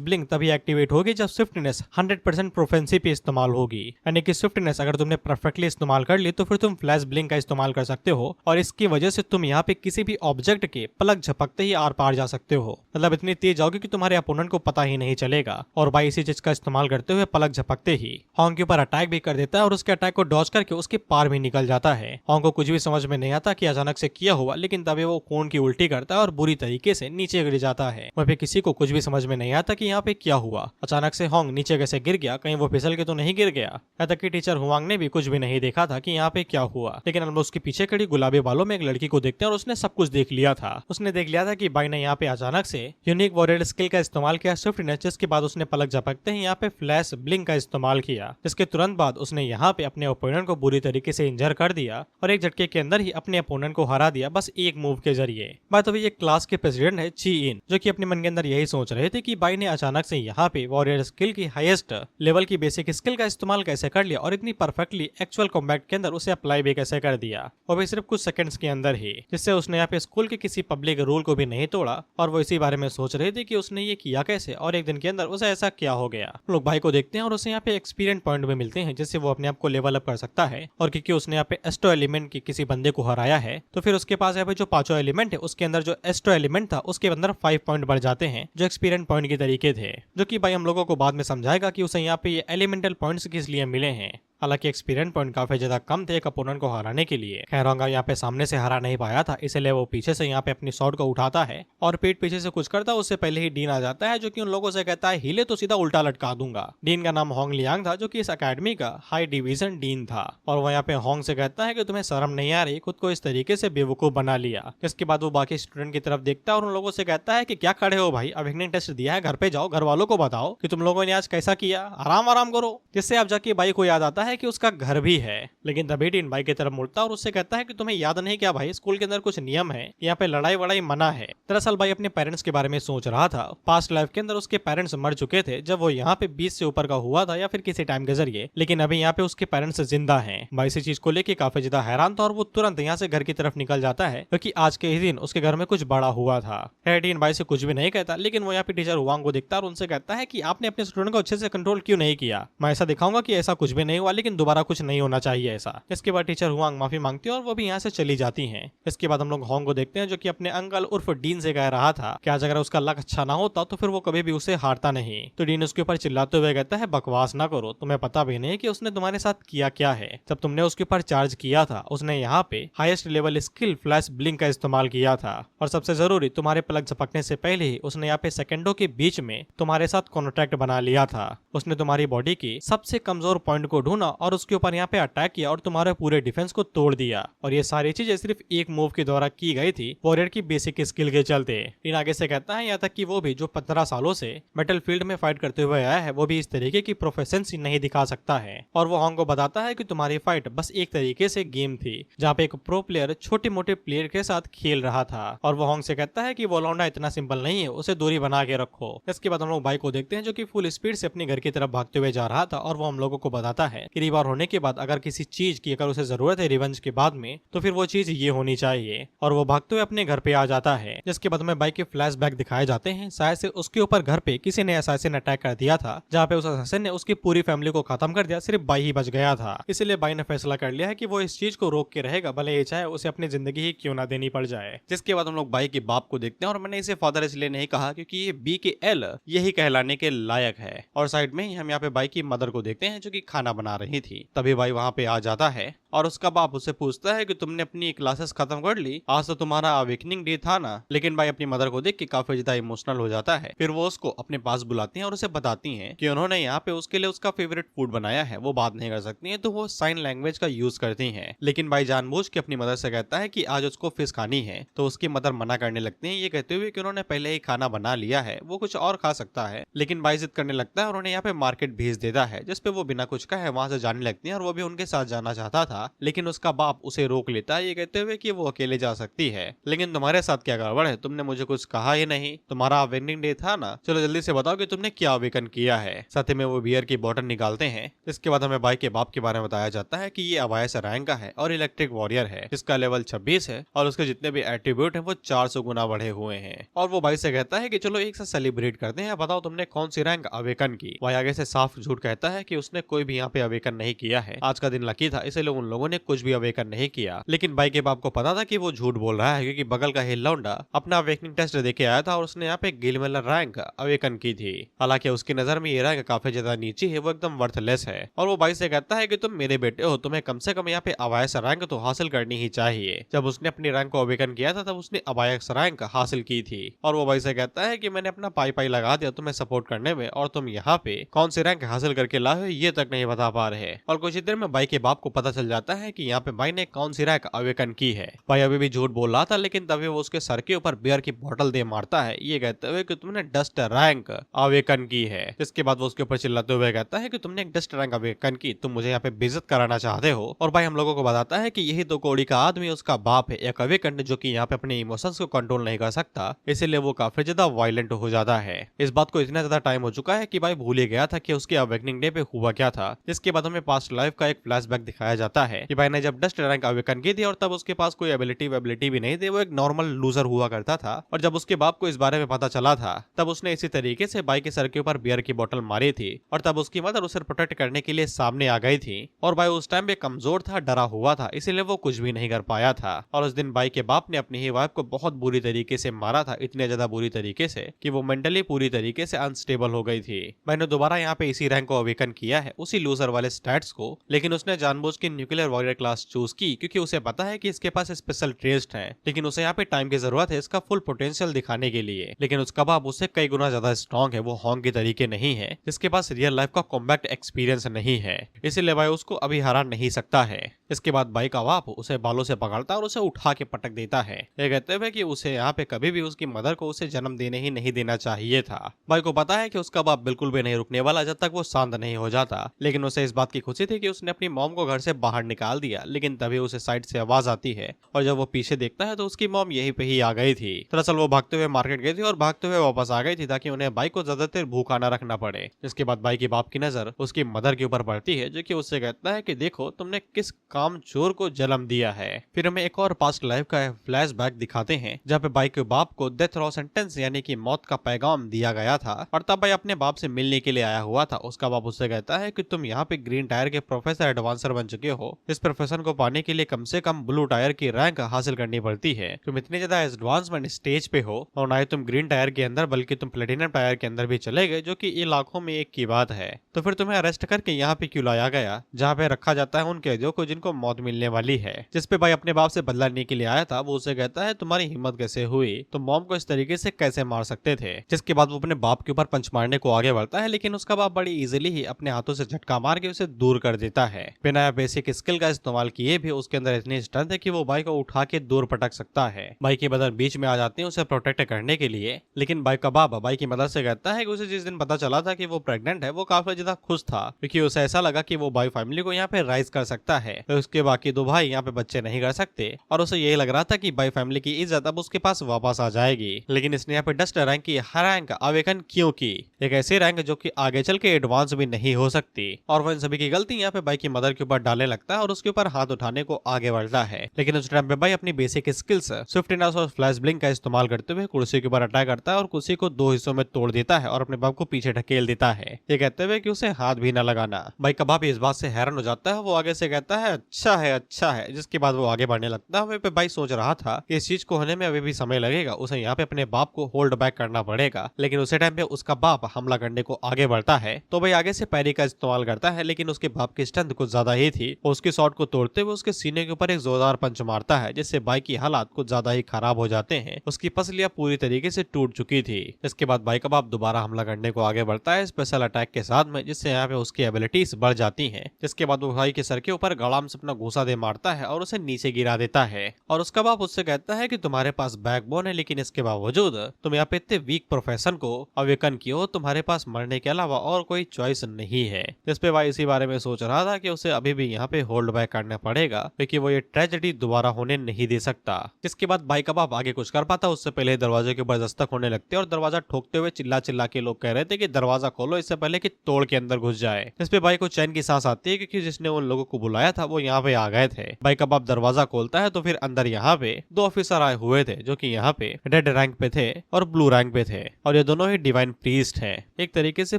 ब्लिंक तभी एक्टिवेट होगी जब स्विफ्टनेस 100% प्रोफेंसी पे इस्तेमाल होगी, यानी कि स्विफ्टनेस अगर तुमने परफेक्टली इस्तेमाल कर ली तो फिर तुम फ्लैश ब्लिंक का इस्तेमाल कर सकते हो और इसकी वजह से तुम यहाँ पे किसी भी ऑब्जेक्ट के पलक झपकते ही आर पार जा सकते हो। मतलब इतनी तेज जाओगे कि तुम्हारे अपोनेंट को पता ही नहीं चलेगा। और भाई इसी चीज का इस्तेमाल करते हुए पलक झपकते ही होंग के ऊपर अटैक भी कर देता है और उसके अटैक को डॉज करके उसके पार भी निकल जाता है। होंग को कुछ भी समझ में नहीं आता कि अचानक से किया हुआ, लेकिन तभी वो कोन की उल्टी करता है और बुरी तरीके से नीचे गिर जाता है। वहीं पे किसी को कुछ भी समझ में नहीं आता कि यहाँ पे क्या हुआ। अचानक से होंग नीचे कैसे गिर गया, कहीं वो फिसल के तो नहीं गिर गया। यहाँ तक कि टीचर हुआंग ने भी कुछ भी नहीं देखा था कि यहाँ पे क्या हुआ, लेकिन हम लोग उसके पीछे खड़ी गुलाबी बालों में एक लड़की को देखते हैं और उसने सब कुछ देख लिया था। उसने देख लिया था कि बाई ने यहाँ पे अचानक से यूनिक वॉरियर स्किल का इस्तेमाल किया स्विफ्टनेस, जिसके बाद उसने पलक झपकते ही यहाँ पे फ्लैश ब्लिंक का इस्तेमाल किया, जिसके तुरंत बाद उसने यहाँ पे अपने ओपोनेंट को बुरी तरीके से इंजर कर दिया और एक झटके के अंदर ही अपने ओपोनेंट को हरा दिया, बस एक मूव के जरिए। बात अभी ये क्लास के प्रेसिडेंट है ची इन, जो कि अपने मन के अंदर यही सोच रहे थे कि बाई ने अचानक से यहाँ पे वॉरियर स्किल की हाईएस्ट लेवल की बेसिक स्किल का इस्तेमाल कैसे कर लिया और इतनी परफेक्टली एक्चुअल कॉम्बैट के अंदर उसे अप्लाई भी कैसे कर दिया, और भी सिर्फ कुछ सेकंड्स के अंदर ही, जिससे उसने यहाँ पे स्कूल के किसी पब्लिक रूल को भी नहीं तोड़ा। और वो इसी बारे में सोच रहे थे कि उसने ये किया कैसे और एक दिन के अंदर उसे ऐसा क्या हो गया। लोग भाई को देखते हैं और उसे यहाँ पे एक्सपीरियंस पॉइंट भी मिलते हैं, जिससे वो अपने आप को लेवल अप कर सकता है। और क्योंकि उसने यहाँ पे एस्ट्रो एलिमेंट के किसी बंदे को हराया है तो फिर उसके पास यहाँ पे जो पांचों एलिमेंट है उसके अंदर जो एस्ट्रो एलिमेंट था उसके अंदर 5 पॉइंट बढ़ जाते हैं, जो एक्सपीरियंस पॉइंट के तरीके थे, जो कि भाई हम लोगों को बाद में समझाएगा कि उसे यहाँ पे ये एलिमेंटल पॉइंट्स किस लिए मिले हैं। हालांकि एक्सपीरियंस पॉइंट काफी ज्यादा कम थे एक अपोनेंट को हराने के लिए। खैर होंग यहाँ पे सामने से हरा नहीं पाया था, इसलिए वो पीछे से यहाँ पे अपनी शॉट को उठाता है और पीठ पीछे से कुछ करता है। उससे पहले ही डीन आ जाता है, जो कि उन लोगों से कहता है हिले तो सीधा उल्टा लटका दूंगा। डीन का नाम होंग लियांग था, जो कि इस अकेडमी का हाई डिवीजन डीन था, और वो यहाँ पे होंग से कहता है कि तुम्हें शर्म नहीं आ रही, खुद को इस तरीके से बेवकूफ बना लिया। जिसके बाद वो बाकी स्टूडेंट की तरफ देखता है और उन लोगों से कहता है कि क्या खड़े हो भाई, अब इवनिंग टेस्ट दिया है, घर पे जाओ, घर वालों को बताओ कि तुम लोगों ने आज कैसा किया, आराम आराम करो। जिससे अब जाके भाई को याद आता है कि उसका घर भी है। लेकिन तभी डीन भाई की तरफ मुड़ता है और उससे कहता है कि तुम्हें याद नहीं क्या भाई, स्कूल के अंदर कुछ नियम है, यहाँ पे लड़ाई वड़ाई मना है। दरअसल भाई अपने पेरेंट्स के बारे में सोच रहा था। पास्ट लाइफ के अंदर उसके पेरेंट्स मर चुके थे जब वो यहाँ पे 20 से ऊपर का हुआ था या फिर किसी टाइम के जरिए, लेकिन अभी यहाँ पे उसके पेरेंट्स जिंदा हैं। भाई इसी चीज को लेके काफी ज्यादा हैरान था और वो तुरंत यहाँ से घर की तरफ निकल जाता है, क्योंकि आज के ही दिन उसके घर में कुछ बड़ा हुआ था। डीन भाई से कुछ भी नहीं कहता, लेकिन वो यहाँ पे टीचर हुआंग को दिखता है और उनसे कहता है कि आपने अपने स्टूडेंट को अच्छे से कंट्रोल क्यों नहीं किया। मैं ऐसा दिखाऊंगा कि ऐसा कुछ भी नहीं हुआ, लेकिन दोबारा कुछ नहीं होना चाहिए ऐसा। इसके बाद टीचर हुआंग माफी मांगती है और वो भी यहाँ से चली जाती हैं। इसके बाद हम लोग होंग को देखते हैं, जो कि अपने अंकल उर्फ डीन से कह रहा था कि आज अगर उसका लक अच्छा ना होता तो फिर वो कभी भी उसे हारता नहीं। तो डीन उसके ऊपर चिल्लाते हुए कहता है बकवास ना करो, तुम्हें पता भी नहीं कि उसने तुम्हारे साथ किया क्या है। जब तुमने उसके ऊपर चार्ज किया था उसने यहाँ पे highest level skill flash blink का इस्तेमाल किया था, और सबसे जरूरी तुम्हारे पलक झपकने से पहले ही उसने यहाँ पे सेकंडों के बीच में तुम्हारे साथ कॉन्ट्रैक्ट बना लिया था। उसने तुम्हारी बॉडी की सबसे कमजोर पॉइंट को ढूंढा और उसके ऊपर यहाँ पे अटैक किया और तुम्हारे पूरे डिफेंस को तोड़ दिया। और ये सारी चीजें सिर्फ एक मूव के द्वारा की गई थी, वॉरियर की बेसिक स्किल के चलते। डीन आगे से कहता है यहाँ तक कि वो भी जो 15 सालों से बैटल फील्ड में फाइट करते हुए आया है वो भी इस तरीके की प्रोफेशंसी नहीं दिखा सकता है। और वो होंग को बताता है कि तुम्हारी फाइट बस एक तरीके से गेम थी, जहाँ पे एक प्रो प्लेयर छोटे मोटे प्लेयर के साथ खेल रहा था। और वो होंग से कहता है कि वो लौंडा इतना सिंपल नहीं है, उसे दूरी बना के रखो। इसके बाद हम लोग बाइक को देखते हैं, जो कि फुल स्पीड से अपने घर की तरफ भागते हुए जा रहा था, और वो हम लोगों को बताता है कि आखिरी बार होने के बाद अगर किसी चीज की अगर उसे जरूरत है रिवेंज के बाद में, तो फिर वो चीज ये होनी चाहिए। और वो भागते हुए अपने घर पे आ जाता है, जिसके बाद में बाइक के फ्लैशबैक दिखाए जाते हैं। शायद से उसके ऊपर घर पे किसी ने असैसिन अटैक कर दिया था, जहाँ पे उस असैसिन ने उसकी पूरी फैमिली को खत्म कर दिया, सिर्फ बाई ही बच गया था। इसलिए बाई ने फैसला कर लिया है कि वो इस चीज को रोक के रहेगा, भले ये चाहे उसे अपनी जिंदगी ही क्यों ना देनी पड़ जाए। जिसके बाद हम लोग बाई के बाप को देखते हैं, और मैंने इसे फादर इसलिए नहीं कहा क्योंकि ये बी के एल यही कहलाने के लायक है। और साइड में ही हम यहाँ पे बाई की मदर को देखते हैं जो कि खाना बना रही थी। तभी बाई वहाँ पे आ जाता है और उसका बाप उससे पूछता है कि तुमने अपनी क्लासेस खत्म कर ली, आज तो तुम्हारा अवेकनिंग डे था ना। लेकिन भाई अपनी मदर को देख के काफी ज्यादा इमोशनल हो जाता है। फिर वो उसको अपने पास बुलाती हैं और उसे बताती हैं कि उन्होंने यहाँ पे उसके लिए उसका फेवरेट फूड बनाया है, वो बात नहीं कर सकती है, तो वो साइन लैंग्वेज का यूज करती हैं। लेकिन भाई जानबूझ के अपनी मदर से कहता है कि आज उसको फिश खानी है, तो उसकी मदर मना करने लगती है, ये कहते हुए कि उन्होंने पहले ही खाना बना लिया है, वो कुछ और खा सकता है। लेकिन भाई जिद करने लगता है और उन्हें यहाँ पे मार्केट भेज देता है, जिसपे वो बिना कुछ कहे वहां से जाने लगती है। और वो भी उनके साथ जाना चाहता था, लेकिन उसका बाप उसे रोक लेता है, ये कहते हुए कि वो अकेले जा सकती है। लेकिन तुम्हारे साथ क्या गड़बड़ है, तुमने मुझे कुछ कहा ही नहीं, तुम्हारा अवेकनिंग डे था ना, चलो जल्दी से बताओ कि तुमने क्या अवेकन किया है। साथ में वो बियर की बोतल निकालते हैं। इसके बाद हमें बाई के बाप के बारे में बताया जाता है कि ये अवायस रैंक का है और इलेक्ट्रिक वॉरियर है, जिसका लेवल 26 है और उसके जितने भी एट्रीब्यूट हैं वो 400 गुना बढ़े हुए हैं। और वो भाई से कहता है कि चलो एक साथ सेलिब्रेट करते हैं, बताओ तुमने कौन सी रैंक अवेकन की। भाई आगे से साफ झूठ कहता है कि उसने कोई भी यहाँ पे अवेकन नहीं किया है, आज का दिन लकी था इसलिए उन लोगों ने कुछ भी अवेकन नहीं किया। लेकिन बाई के बाप को पता था कि वो झूठ बोल रहा है, क्योंकि बगल का हिल लौंडा अपना अवेकनिंग टेस्ट देके आया था और उसने यहाँ पे गिलमेलर रैंक अवेकन की थी। हालांकि उसकी नजर में ये रैंक काफी ज्यादा नीची है, वो एकदम वर्थलेस है। और वो भाई से कहता है कि तुम मेरे बेटे हो, तुम्हें कम से कम यहाँ पे अवायस रैंक तो हासिल करनी ही चाहिए। जब उसने अपनी रैंक को अवेकन किया था तब उसने अवायस रैंक हासिल की थी। और वो भाई से कहता है कि मैंने अपना पाई लगा दिया तुम्हें सपोर्ट करने में, और तुम यहाँ पे कौन सी रैंक हासिल करके लाए हो ये तक नहीं बता पा रहे। और कुछ ही देर में बाई के बाप को पता चल जाता है कि यहाँ पे बाई ने कौन सी रैंक अवेकन की है। भाई अभी भी झूठ बोल रहा था, लेकिन तभी वो उसके सर के ऊपर बियर की बोतल दे मारता है, ये कहते हुए कि तुमने डस्ट रैंक अवेकन की है। इसके बाद वो उसके ऊपर चिल्लाते हुए कहता है कि तुमने एक डस्ट रैंक अवेकन की, तुम मुझे यहाँ पे बेइज्जत कराना चाहते हो। और भाई हम लोगों को बताता है कि यही तो कोड़ी का आदमी उसका बाप है, एक अवेकन जो कि यहाँ पे अपने इमोशंस को कंट्रोल नहीं कर सकता, इसीलिए वो काफी ज्यादा वायलेंट हो जाता है। इस बात को इतना ज्यादा टाइम हो चुका है कि भाई भूल ही गया था कि उसके अवेकनिंग डे पे हुआ क्या था। जिसके बाद हमें पास्ट लाइफ का एक फ्लैशबैक दिखाया जाता है कि भाई ने जब डस्ट रैंक अवेकन की थी और तब उसके पास कोई एबिलिटी भी नहीं थी, वो एक नॉर्मल लूजर हुआ करता था। और जब उसके बाप को इस बारे में पता चला था तब उसने इसी तरीके से बाई के सर के ऊपर बियर की बोतल मारी थी, और तब उसकी मदर उसे प्रोटेक्ट करने के लिए सामने आ गई थी। और भाई उस टाइम पे कमजोर था, डरा हुआ था, इसीलिए वो कुछ भी नहीं कर पाया था। और उस दिन बाई के बाप ने अपनी ही वाइफ को बहुत बुरी तरीके से मारा था, इतने ज्यादा बुरी तरीके से कि वो मेंटली पूरी तरीके से अनस्टेबल हो गई थी। मैंने दोबारा यहाँ पे इसी रैंक को अवेकन किया है, उसी लूजर वाले स्टैट्स को, लेकिन उसने जानबूझ के न्यूक्लियर वॉरियर क्लास चूज की क्योंकि उसे पता है कि इसके पास स्पेशल टेस्ट है, लेकिन उसे यहाँ पे टाइम की जरूरत है इसका फुल पोटेंशियल दिखाने के लिए। लेकिन उसका बाप उससे कई गुना ज्यादा स्ट्रॉन्ग है, वो हॉन्ग के तरीके नहीं है, जिसके पास रियल लाइफ का कॉम्बैट एक्सपीरियंस नहीं है, इसीलिए भाई उसको अभी हरा नहीं सकता है। इसके बाद बाई का बाप उसे बालों से पकड़ता और उसे उठा के पटक देता है, ये कहते हुए कि उसे यहाँ पे कभी भी उसकी मदर को उसे जन्म देने ही नहीं देना चाहिए था। बाई को पता है कि उसका बाप बिल्कुल भी नहीं रुकने वाला जब तक वो शांत नहीं हो जाता, लेकिन उसे इस बात की खुशी थी कि उसने अपनी मॉम को घर से बाहर निकाल दिया। लेकिन तभी उसे साइड से आवाज आती है और जब वो पीछे देखता है तो उसकी मॉम यहीं पे ही आ गई थी। दरअसल वो भागते हुए मार्केट गई थी और भागते हुए वापस आ गई थी ताकि उन्हें बाई को ज्यादा देर भूखा न रखना पड़े। इसके बाद बाई के बाप की नजर उसकी मदर के ऊपर पड़ती है, जो कि उससे कहता है कि देखो तुमने किस काम चोर को जन्म दिया है। फिर हमें एक और पास्ट लाइफ का फ्लैशबैक दिखाते हैं जहाँ पे बाई के बाप को डेथ रॉ सेंटेंस यानी कि मौत का पैगाम दिया गया था, और तब भाई अपने बाप से मिलने के लिए आया हुआ था। उसका बाप उससे कहता है कि तुम यहाँ पे ग्रीन टायर के प्रोफेसर एडवांसर बन चुके हो, इस प्रोफेशन को पाने के लिए कम से कम ब्लू टायर की रैंक हासिल करनी पड़ती है। तुम इतने ज्यादा एडवांसमेंट स्टेज पे हो और ना ही तुम ग्रीन टायर के अंदर बल्कि तुम प्लेटिनम टायर के अंदर भी चले गए, जो कि ये लाखों में एक की बात है। तो फिर तुम्हें अरेस्ट करके यहाँ पे क्यों लाया गया, जहाँ पे रखा जाता है उन कैदियों को जिनको मौत मिलने वाली है। जिसपे भाई अपने बाप से बदला लेने के लिए आया था, वो उसे कहता है तुम्हारी हिम्मत कैसे हुई, तुम मॉम को इस तरीके से कैसे मार सकते थे। जिसके बाद वो अपने बाप के ऊपर पंच मारने को आगे बढ़ता है, लेकिन उसका बाप बड़ी इजीली ही अपने हाथों से झटका मार के उसे दूर कर देता है। बिना बेसिक स्किल का इस्तेमाल किए भी उसके अंदर इतनी स्ट्रेंथ है कि वो बाई को उठा के दूर पटक सकता है। बाई की मदर बीच में आ जाती है उसे प्रोटेक्ट करने के लिए, लेकिन बाई का बाप बाई की मदर से कहता है कि उसे जिस दिन पता चला था कि वो प्रेग्नेंट है वो काफी ज्यादा खुश था, क्योंकि उसे ऐसा लगा कि वो बाई फैमिली को यहाँ पे राइज कर सकता है। उसके बाकी दो भाई यहाँ पे बच्चे नहीं कर सकते और उसे यही लग रहा था कि भाई फैमिली की इज्जत अब उसके पास वापस आ जाएगी। लेकिन इसने यहाँ पे डस्ट रैंक की रैंक आवेदन क्यों की, एक ऐसी रैंक जो कि आगे चल के एडवांस भी नहीं हो सकती। और वो इन सभी की गलती यहाँ पे भाई की मदर के ऊपर डालने लगता है और उसके ऊपर हाथ उठाने को आगे बढ़ता है। लेकिन उस टाइम पे भाई अपनी बेसिक स्किल्स स्विफ्टनेस और फ्लैश ब्लिंक का इस्तेमाल करते हुए कुर्सी के ऊपर अटैक करता है और कुर्सी को दो हिस्सों में तोड़ देता है और अपने बाप को पीछे ढकेल देता है, ये कहते हुए कि उसे हाथ भी न लगाना। भाई का बाप इस बात से हैरान हो जाता है, वो आगे से कहता है अच्छा है अच्छा है, जिसके बाद वो आगे बढ़ने लगता है। वहीं पे भाई सोच रहा था कि इस चीज को होने में अभी भी समय लगेगा, उसे यहाँ पे अपने बाप को होल्ड बैक करना पड़ेगा। लेकिन उसी टाइम पे उसका बाप हमला करने को आगे बढ़ता है तो भाई आगे से पैरी का इस्तेमाल करता है, लेकिन उसके बाप की स्ट्रेंथ कुछ ज्यादा ही थी। उसके शॉट को तोड़ते हुए उसके सीने के ऊपर एक जोरदार पंच मारता है, जिससे भाई की हालात कुछ ज्यादा ही खराब हो जाते हैं। उसकी पसलियां पूरी तरीके से टूट चुकी थी। इसके बाद भाई का बाप दोबारा हमला करने को आगे बढ़ता है स्पेशल अटैक के साथ में, जिससे यहाँ पे उसकी एबिलिटीज बढ़ जाती हैं। जिसके बाद वो भाई के सर के ऊपर गड़ाम से अपना घूसा दे मारता है और उसे नीचे गिरा देता है। और उसका बाप उससे कहता है कि तुम्हारे पास बैकबोन है, लेकिन इसके बावजूद तुम यहाँ पे इतने वीक प्रोफेशन को अवेकन किए, तुम्हारे पास मरने के अलावा और कोई चॉइस नहीं है। जिस पे भाई इसी बारे में सोच रहा था कि उसे अभी भी यहाँ पे होल्ड बैक करना पड़ेगा, क्योंकि वो ये ट्रेजेडी दोबारा होने नहीं दे सकता। जिसके बाद भाई का बाप आगे कुछ कर पाता उससे पहले दरवाजे के ऊपर दस्तक होने लगते और दरवाजा ठोकते हुए चिल्ला चिल्ला के लोग कह रहे थे कि दरवाजा खोलो इससे पहले कि तोड़ के अंदर घुस जाए। जिस पे भाई को चैन की सांस आती है, क्योंकि जिसने उन लोगों को बुलाया था वो यहाँ पे आ गए थे। भाई का बाप दरवाजा खोलता है तो फिर अंदर यहाँ पे दो ऑफिसर आए हुए थे, जो कि यहाँ पे रेड रैंक पे थे और ब्लू रैंक पे थे, और ये दोनों ही डिवाइन प्रीस्ट हैं, एक तरीके से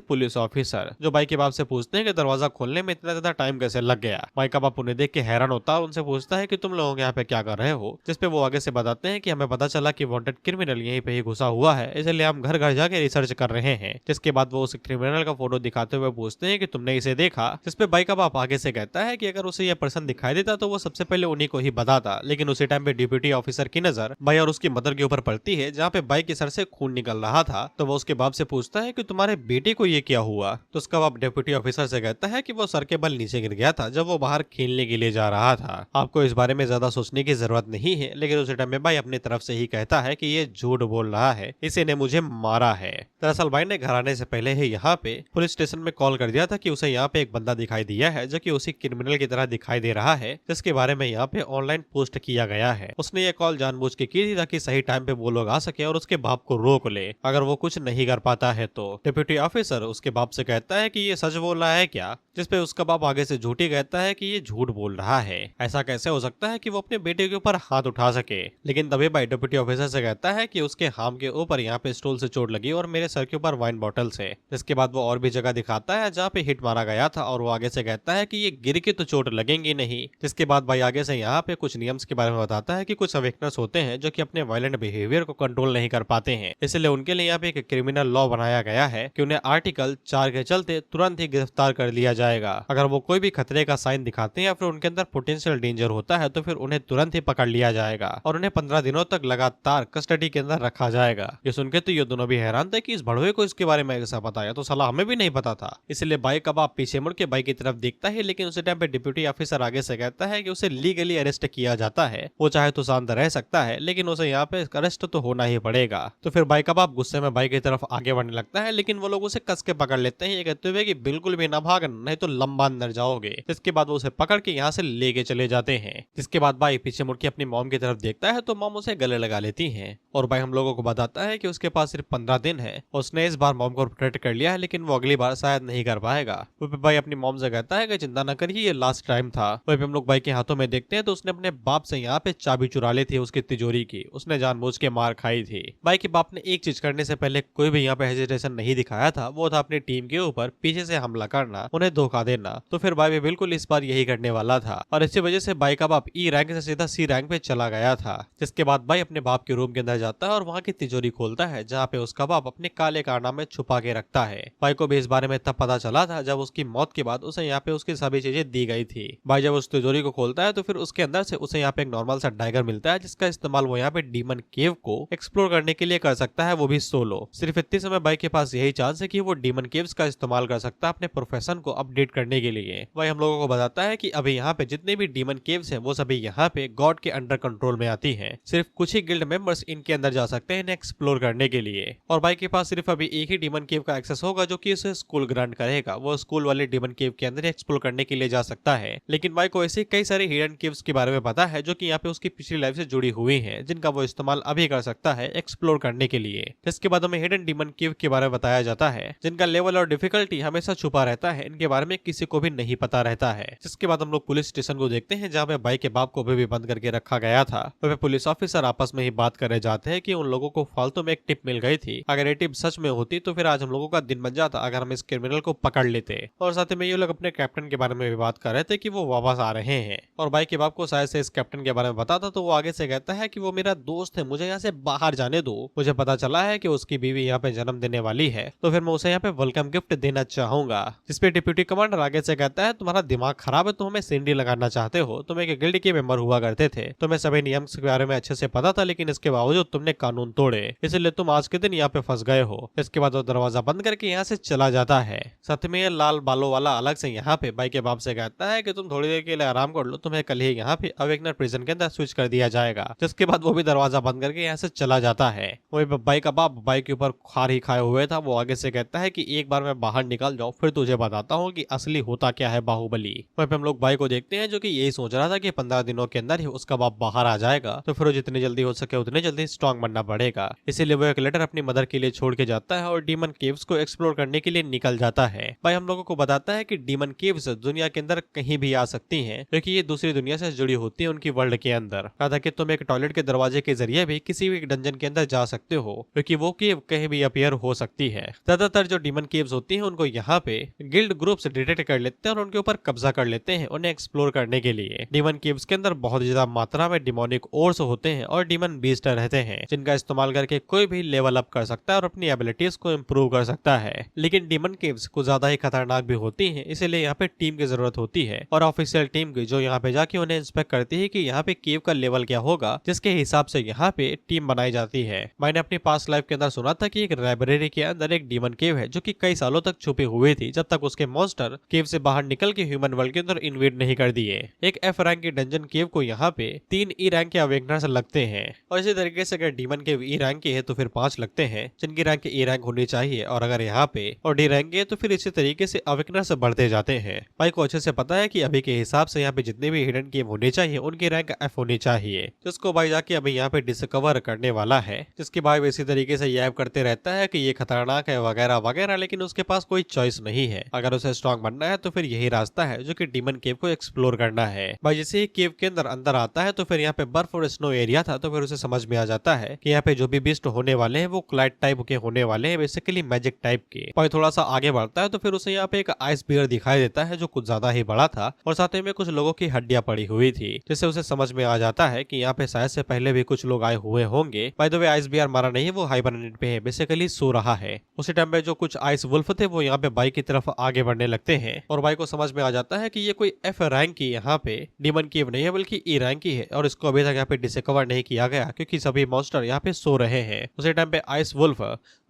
पुलिस ऑफिसर, जो भाई के बाप से पूछते हैं कि दरवाजा खोलने में इतना ज्यादा टाइम कैसे लग गया। भाई का बाप उन्हें देख के हैरान होता है, उनसे पूछता है कि तुम लोग यहाँ पे क्या कर रहे हो। जिसपे वो आगे से बताते हैं कि हमें पता चला कि वांटेड क्रिमिनल यहीं पे ही घुसा हुआ है, इसलिए हम घर घर जाके रिसर्च कर रहे हैं। जिसके बाद वो उस क्रिमिनल का फोटो दिखाते हुए पूछते हैं कि तुमने इसे देखा। जिसपे भाई का बाप आगे से कहता है कि अगर उसे यह पर्सन दिखाई देता तो वो सबसे पहले उन्हीं को ही बताता। लेकिन उसी टाइम पे डिप्यूटी ऑफिसर की नजर भाई और उसकी मदर के ऊपर पड़ती है, जहाँ पे भाई के सर से खून निकल रहा था। तो वो उसके बाप से पूछता है कि तुम्हारे बेटे को ये क्या हुआ। तो उसका बाप डिप्यूटी ऑफिसर से कहता है कि वो सर के बल नीचे गिर गया था जब वो बाहर खेलने के लिए जा रहा था। आपको इस बारे में ज्यादा सोचने की जरूरत नहीं है। लेकिन उसी टाइम में भाई अपनी तरफ से ही कहता है कि ये झूठ बोल रहा है, इसी ने मुझे मारा है। दरअसल भाई ने घर आने से पहले ही यहाँ पे पुलिस स्टेशन में कॉल कर दिया था कि उसे यहाँ पे एक बंदा दिखाई दिया है जो कि उसी क्रिमिनल की तरह दिखाई दे रहा है, जिसके बारे में यहाँ पे ऑनलाइन पोस्ट किया गया है। उसने ये कॉल जानबूझ के की थी ताकि सही टाइम पे वो लोग आ सके और उसके बाप को रोक ले, अगर वो कुछ नहीं कर पाता है तो। डिप्यूटी ऑफिसर उसके बाप से कहता है कि ये सच बोल रहा है क्या। जिसपे उसका बाप आगे से झूठी कहता है कि ये झूठ बोल रहा है, ऐसा कैसे हो सकता है कि वो अपने बेटे के ऊपर हाथ उठा सके। लेकिन तभी भाई डिप्यूटी ऑफिसर से कहता है कि उसके हाम के ऊपर यहाँ पे स्टूल से चोट लगी और मेरे सर के ऊपर वाइन बॉटल से। जिसके बाद वो और भी जगह दिखाता है जहाँ पे हिट मारा गया था और वो आगे से कहता है कि ये गिर के तो चोट लगेंगी नहीं। जिसके बाद भाई आगे से यहाँ पे कुछ नियम्स के बारे में बताता है कि कुछ अवेकनर्स होते हैं जो कि अपने वायलेंट बिहेवियर को कंट्रोल नहीं कर पाते हैं, इसलिए उनके लिए यहाँ पे एक क्रिमिनल लॉ बनाया गया है कि उन्हें आर्टिकल 4 के चलते तुरंत ही गिरफ्तार कर लिया जाएगा। अगर वो कोई भी खतरे का साइन दिखाते हैं या फिर उनके अंदर पोटेंशियल डेंजर होता है तो फिर उन्हें तुरंत ही पकड़ लिया जाएगा और उन्हें 15 दिनों तक लगातार कस्टडी के अंदर रखा जाएगा। ये सुनकर तो ये दोनों भी हैरान थे कि इस भड़वे को इसके बारे में ऐसा बताया, तो साला हमें भी नहीं पता था। इसलिए भाई का बाप पीछे मुड़ के भाई की तरफ देखता है, लेकिन उसी टाइम पे डिप्यूटी ऑफिसर आगे से कहता है कि उसे लीगली अरेस्ट किया जाता है, वो चाहे तो शांत रह सकता है लेकिन उसे यहाँ पे अरेस्ट तो होना ही पड़ेगा। तो फिर भाई का बाप गुस्से में भाई की तरफ आगे बढ़ने लगता है, लेकिन वो लोग उसे कस के पकड़ लेते हैं, ये कहते हुए कि बिल्कुल भी ना भागना नहीं तो लंबा अंदर जाओगे। जिसके बाद वो उसे पकड़ के यहाँ से लेके चले जाते हैं। जिसके बाद भाई पीछे मुड़ के अपनी मॉम की तरफ देखता है तो मॉम उसे गले लगा लेती है और भाई हम लोगों को बताता है कि उसके पास सिर्फ 15 दिन है। उसने इस बार मॉम को प्रोटेक्ट कर लिया है, लेकिन वो अगली बार शायद नहीं कर पाएगा। वो भाई अपनी मॉम से कहता है कि चिंता न करिए, ये लास्ट टाइम था। वहीं पे हम लोग भाई के हाथों में देखते हैं तो उसने अपने बाप से यहाँ पे चाबी चुरा ली थी उसकी तिजोरी की, उसने जानबूझ के मार खाई थी। भाई के बाप ने एक चीज करने से पहले कोई भी यहाँ पे हेजिटेशन नहीं दिखाया था, वो था अपनी टीम के ऊपर पीछे से हमला करना, उन्हें धोखा देना। तो फिर भाई भी बिल्कुल इस बार यही करने वाला था और इसी वजह से भाई का बाप ई रैंक से सीधा सी रैंक पे चला गया था। जिसके बाद भाई अपने बाप के रूम के अंदर जाता है और वहाँ की तिजोरी खोलता है जहाँ पे उसका बाप अपने काले कारनामे छुपा के रखता है। भाई को भी इस बारे में तब पता चला था जब उसकी मौत के बाद उसे यहाँ पे उसकी सभी चीजें दी गई थी। भाई जब उस तिजोरी को खोलता है तो फिर उसके अंदर से उसे यहाँ पे एक नॉर्मल सा डाइगर मिलता है, जिसका इस्तेमाल वो यहाँ पे डीमन केव को एक्सप्लोर करने के लिए कर सकता है, वो भी सोलो। सिर्फ इतने समय भाई के पास यही चांस है कि वो डीमन केव्स का इस्तेमाल कर सकता है अपने प्रोफेशन को अपडेट करने के लिए। भाई हम लोगों को बताता है कि अभी यहाँ पे जितने भी डीमन केव्स हैं वो सभी यहाँ पे गॉड के अंडर कंट्रोल में आती हैं। सिर्फ कुछ ही गिल्ड मेंबर्स इनके अंदर जा सकते हैं इन्हें एक्सप्लोर करने के लिए। और भाई के पास सिर्फ अभी एक ही डीमन केव का एक्सेस होगा जो कि उसे स्कूल ग्रांट करेगा। वो स्कूल वाले डीमन केव के अंदर एक्सप्लोर करने के लिए जा सकता है, लेकिन लेकिन भाई को ऐसी कई सारी हिडन केव्स के बारे में पता है जो कि यहाँ पे उसकी पिछली लाइफ से जुड़ी हुई है, जिनका वो इस्तेमाल अभी कर सकता है एक्सप्लोर करने के लिए। जिसके बाद हमें हिडन डीमन केव के बारे में बताया जाता है, जिनका लेवल और डिफिकल्टी हमेशा छुपा रहता है, इनके बारे में किसी को भी नहीं पता रहता है। जिसके बाद हम लोग पुलिस स्टेशन को देखते हैं, जहाँ पे बाई के बाप को अभी भी बंद करके रखा गया था। वह पुलिस ऑफिसर आपस में ही बात कर रहे जाते हैं कि उन लोगों को फालतू में एक टिप मिल गई थी, अगर ये टिप सच में होती तो फिर आज हम लोगों का दिन बन जाता अगर हम इस क्रिमिनल को पकड़ लेते। और साथ में ये लोग अपने कैप्टन के बारे में भी बात कर रहे थे कि वो वापस आ रहे हैं, और बाई के बाप को शायद से इस कैप्टन के बारे में बताता तो वो आगे से कहता है कि वो मेरा दोस्त है, मुझे यहाँ से बाहर जाने दो। मुझे पता चला है कि उसकी बीवी यहाँ पे जन्म देने वाली है, तो फिर मैं उसे यहाँ पे वेलकम गिफ्ट देना चाहूंगा। जिसपे डिप्यूटी कमांडर आगे से कहता है तुम्हारा दिमाग खराब है, तुम हमें सिंडी लगाना चाहते हो, तुम एक गिल्ड के मेंबर हुआ करते थे, तुम्हें सभी नियम के बारे में अच्छे से पता था, लेकिन इसके बावजूद तुमने कानून तोड़े, इसलिए तुम आज के दिन यहाँ पे फंस गए हो। इसके बाद वो दरवाजा बंद करके यहाँ से चला जाता है। साथ में लाल बालों वाला अलग से यहाँ पे बाई के बाप से कहता है कि तुम थोड़ी देर के लिए आराम कर लो, तुम्हें कल ही यहाँ पे अवेकनर प्रिजन के अंदर स्विच कर दिया जाएगा। जिसके बाद वो भी दरवाजा बंद करके यहाँ से चला जाता है। वही बाई का बाप बाई के ऊपर खार ही खाए हुए था, वो आगे से कहता है कि एक बार मैं बाहर निकल जाऊं फिर तुझे बताता हूँ कि असली होता क्या है बाहुबली। वहीं पे हम लोग बाई को देखते हैं जो कि यही सोच रहा था कि 15 दिनों के अंदर ही उसका बाप बाहर आ जाएगा, तो फिर वो जितनी जल्दी हो सके उतनी जल्दी स्ट्रॉन्ग बनना पड़ेगा। इसीलिए वो एक लेटर अपनी मदर के लिए छोड़ के जाता है और डीमन केव्स को एक्सप्लोर करने के लिए निकल जाता है। भाई हम लोगों को बताता है कि डीमन केव्स दुनिया के अंदर कहीं भी आ सकती हैं, क्योंकि ये दूसरी दुनिया से जुड़ी होती है उनकी वर्ल्ड के अंदर। कहा था कि तुम एक टॉयलेट के दरवाजे के जरिए भी किसी भी डंजन के अंदर जा सकते हो, क्योंकि वो केव कहीं भी अपीयर हो सकती है। ज्यादातर जो डीमन केव्स होती हैं उनको यहाँ पे गिल्ड ग्रुप्स डिटेक्ट कर लेते हैं और उनके ऊपर कब्जा कर लेते हैं उन्हें एक्सप्लोर करने के लिए। डीमन केव्स के अंदर बहुत ज्यादा मात्रा में डिमोनिक ओर्स होते हैं और डीमन बीस्ट रहते हैं, जिनका इस्तेमाल करके कोई भी लेवल अप कर सकता है और अपनी एबिलिटीज को इम्प्रूव कर सकता है। लेकिन डीमन केव्स कुछ ज्यादा ही खतरनाक भी होती हैं, इसलिए यहाँ पे टीम की जरूरत होती है, और ऑफिशियल टीम की, जो यहाँ पे जाके उन्हें इंस्पेक्ट करती है कि यहाँ पे केव का लेवल क्या होगा, जिसके हिसाब से यहाँ पे टीम बनाई जाती है। मैंने अपनी पास्ट लाइफ के अंदर सुना था कि एक लाइब्रेरी के अंदर एक डीमन केव है जो कि कई सालों तक छुपी हुई थी, जब तक उसके मॉन्स्टर केव से बाहर निकल के ह्यूमन वर्ल्ड के अंदर इन्वेड नहीं कर दिए। एक एफ रैंक की डंजन केव को यहाँ पे 3 ई रैंक के अवेकनर्स लगते हैं, और इसी तरीके से अगर डीमन केव ई रैंक की है तो फिर 5 लगते हैं, जिनकी रैंक ए रैंक होनी चाहिए, और अगर यहाँ पे और डी रैंक है तो फिर इसी तरीके से अवेकनर्स बढ़ते जाते हैं। भाई को अच्छे से पता है कि अभी के हिसाब से यहाँ पे जितने भी हिडन केव होने चाहिए उनकी रैंक एफ होनी चाहिए, जिसको भाई जाके अभी यहाँ पे डिस्कवर करने वाला है। जिसके भाई इसी तरीके से याद करते रहता है कि ये खतरनाक है वगैरह वगैरह, लेकिन उसके पास कोई चॉइस नहीं है। अगर उसे स्ट्रॉन्ग बनना है तो फिर यही रास्ता है जो कि डीमन केव को एक्सप्लोर करना है। भाई जैसे ही केव के अंदर आता है तो फिर यहाँ पे बर्फ और स्नो एरिया था, तो फिर उसे समझ में आ जाता है कि यहाँ पे जो भी बीस्ट होने वाले हैं वो क्लाइड टाइप के होने वाले हैं, बेसिकली मैजिक टाइप के। भाई थोड़ा सा आगे बढ़ता है तो फिर उसे यहाँ पे एक आइस बियर दिखाई देता है जो कुछ ज्यादा ही बड़ा था, और साथ में कुछ लोगों की हड्डियां पड़ी हुई थी, जिससे उसे समझ में आ जाता है कि यहाँ पे शायद से पहले भी कुछ लोग आए हुए होंगे। By the way ice bear मारा नहीं है, वो हाइबरनेट पे है, बेसिकली सो रहा है। उसी टाइम पे जो कुछ आइस वुल्फ थे वो यहाँ पे बाई की तरफ आगे बढ़ने लगते हैं, और बाई को समझ में आ जाता है कि ये कोई एफ रैंक की यहाँ पे डीमन केव नहीं है बल्कि ई रैंक की है, और इसको अभी तक यहाँ पे डिस्कवर नहीं किया गया क्योंकि सभी मॉन्स्टर यहाँ पे सो रहे हैं। उसी टाइम पे आइस वुल्फ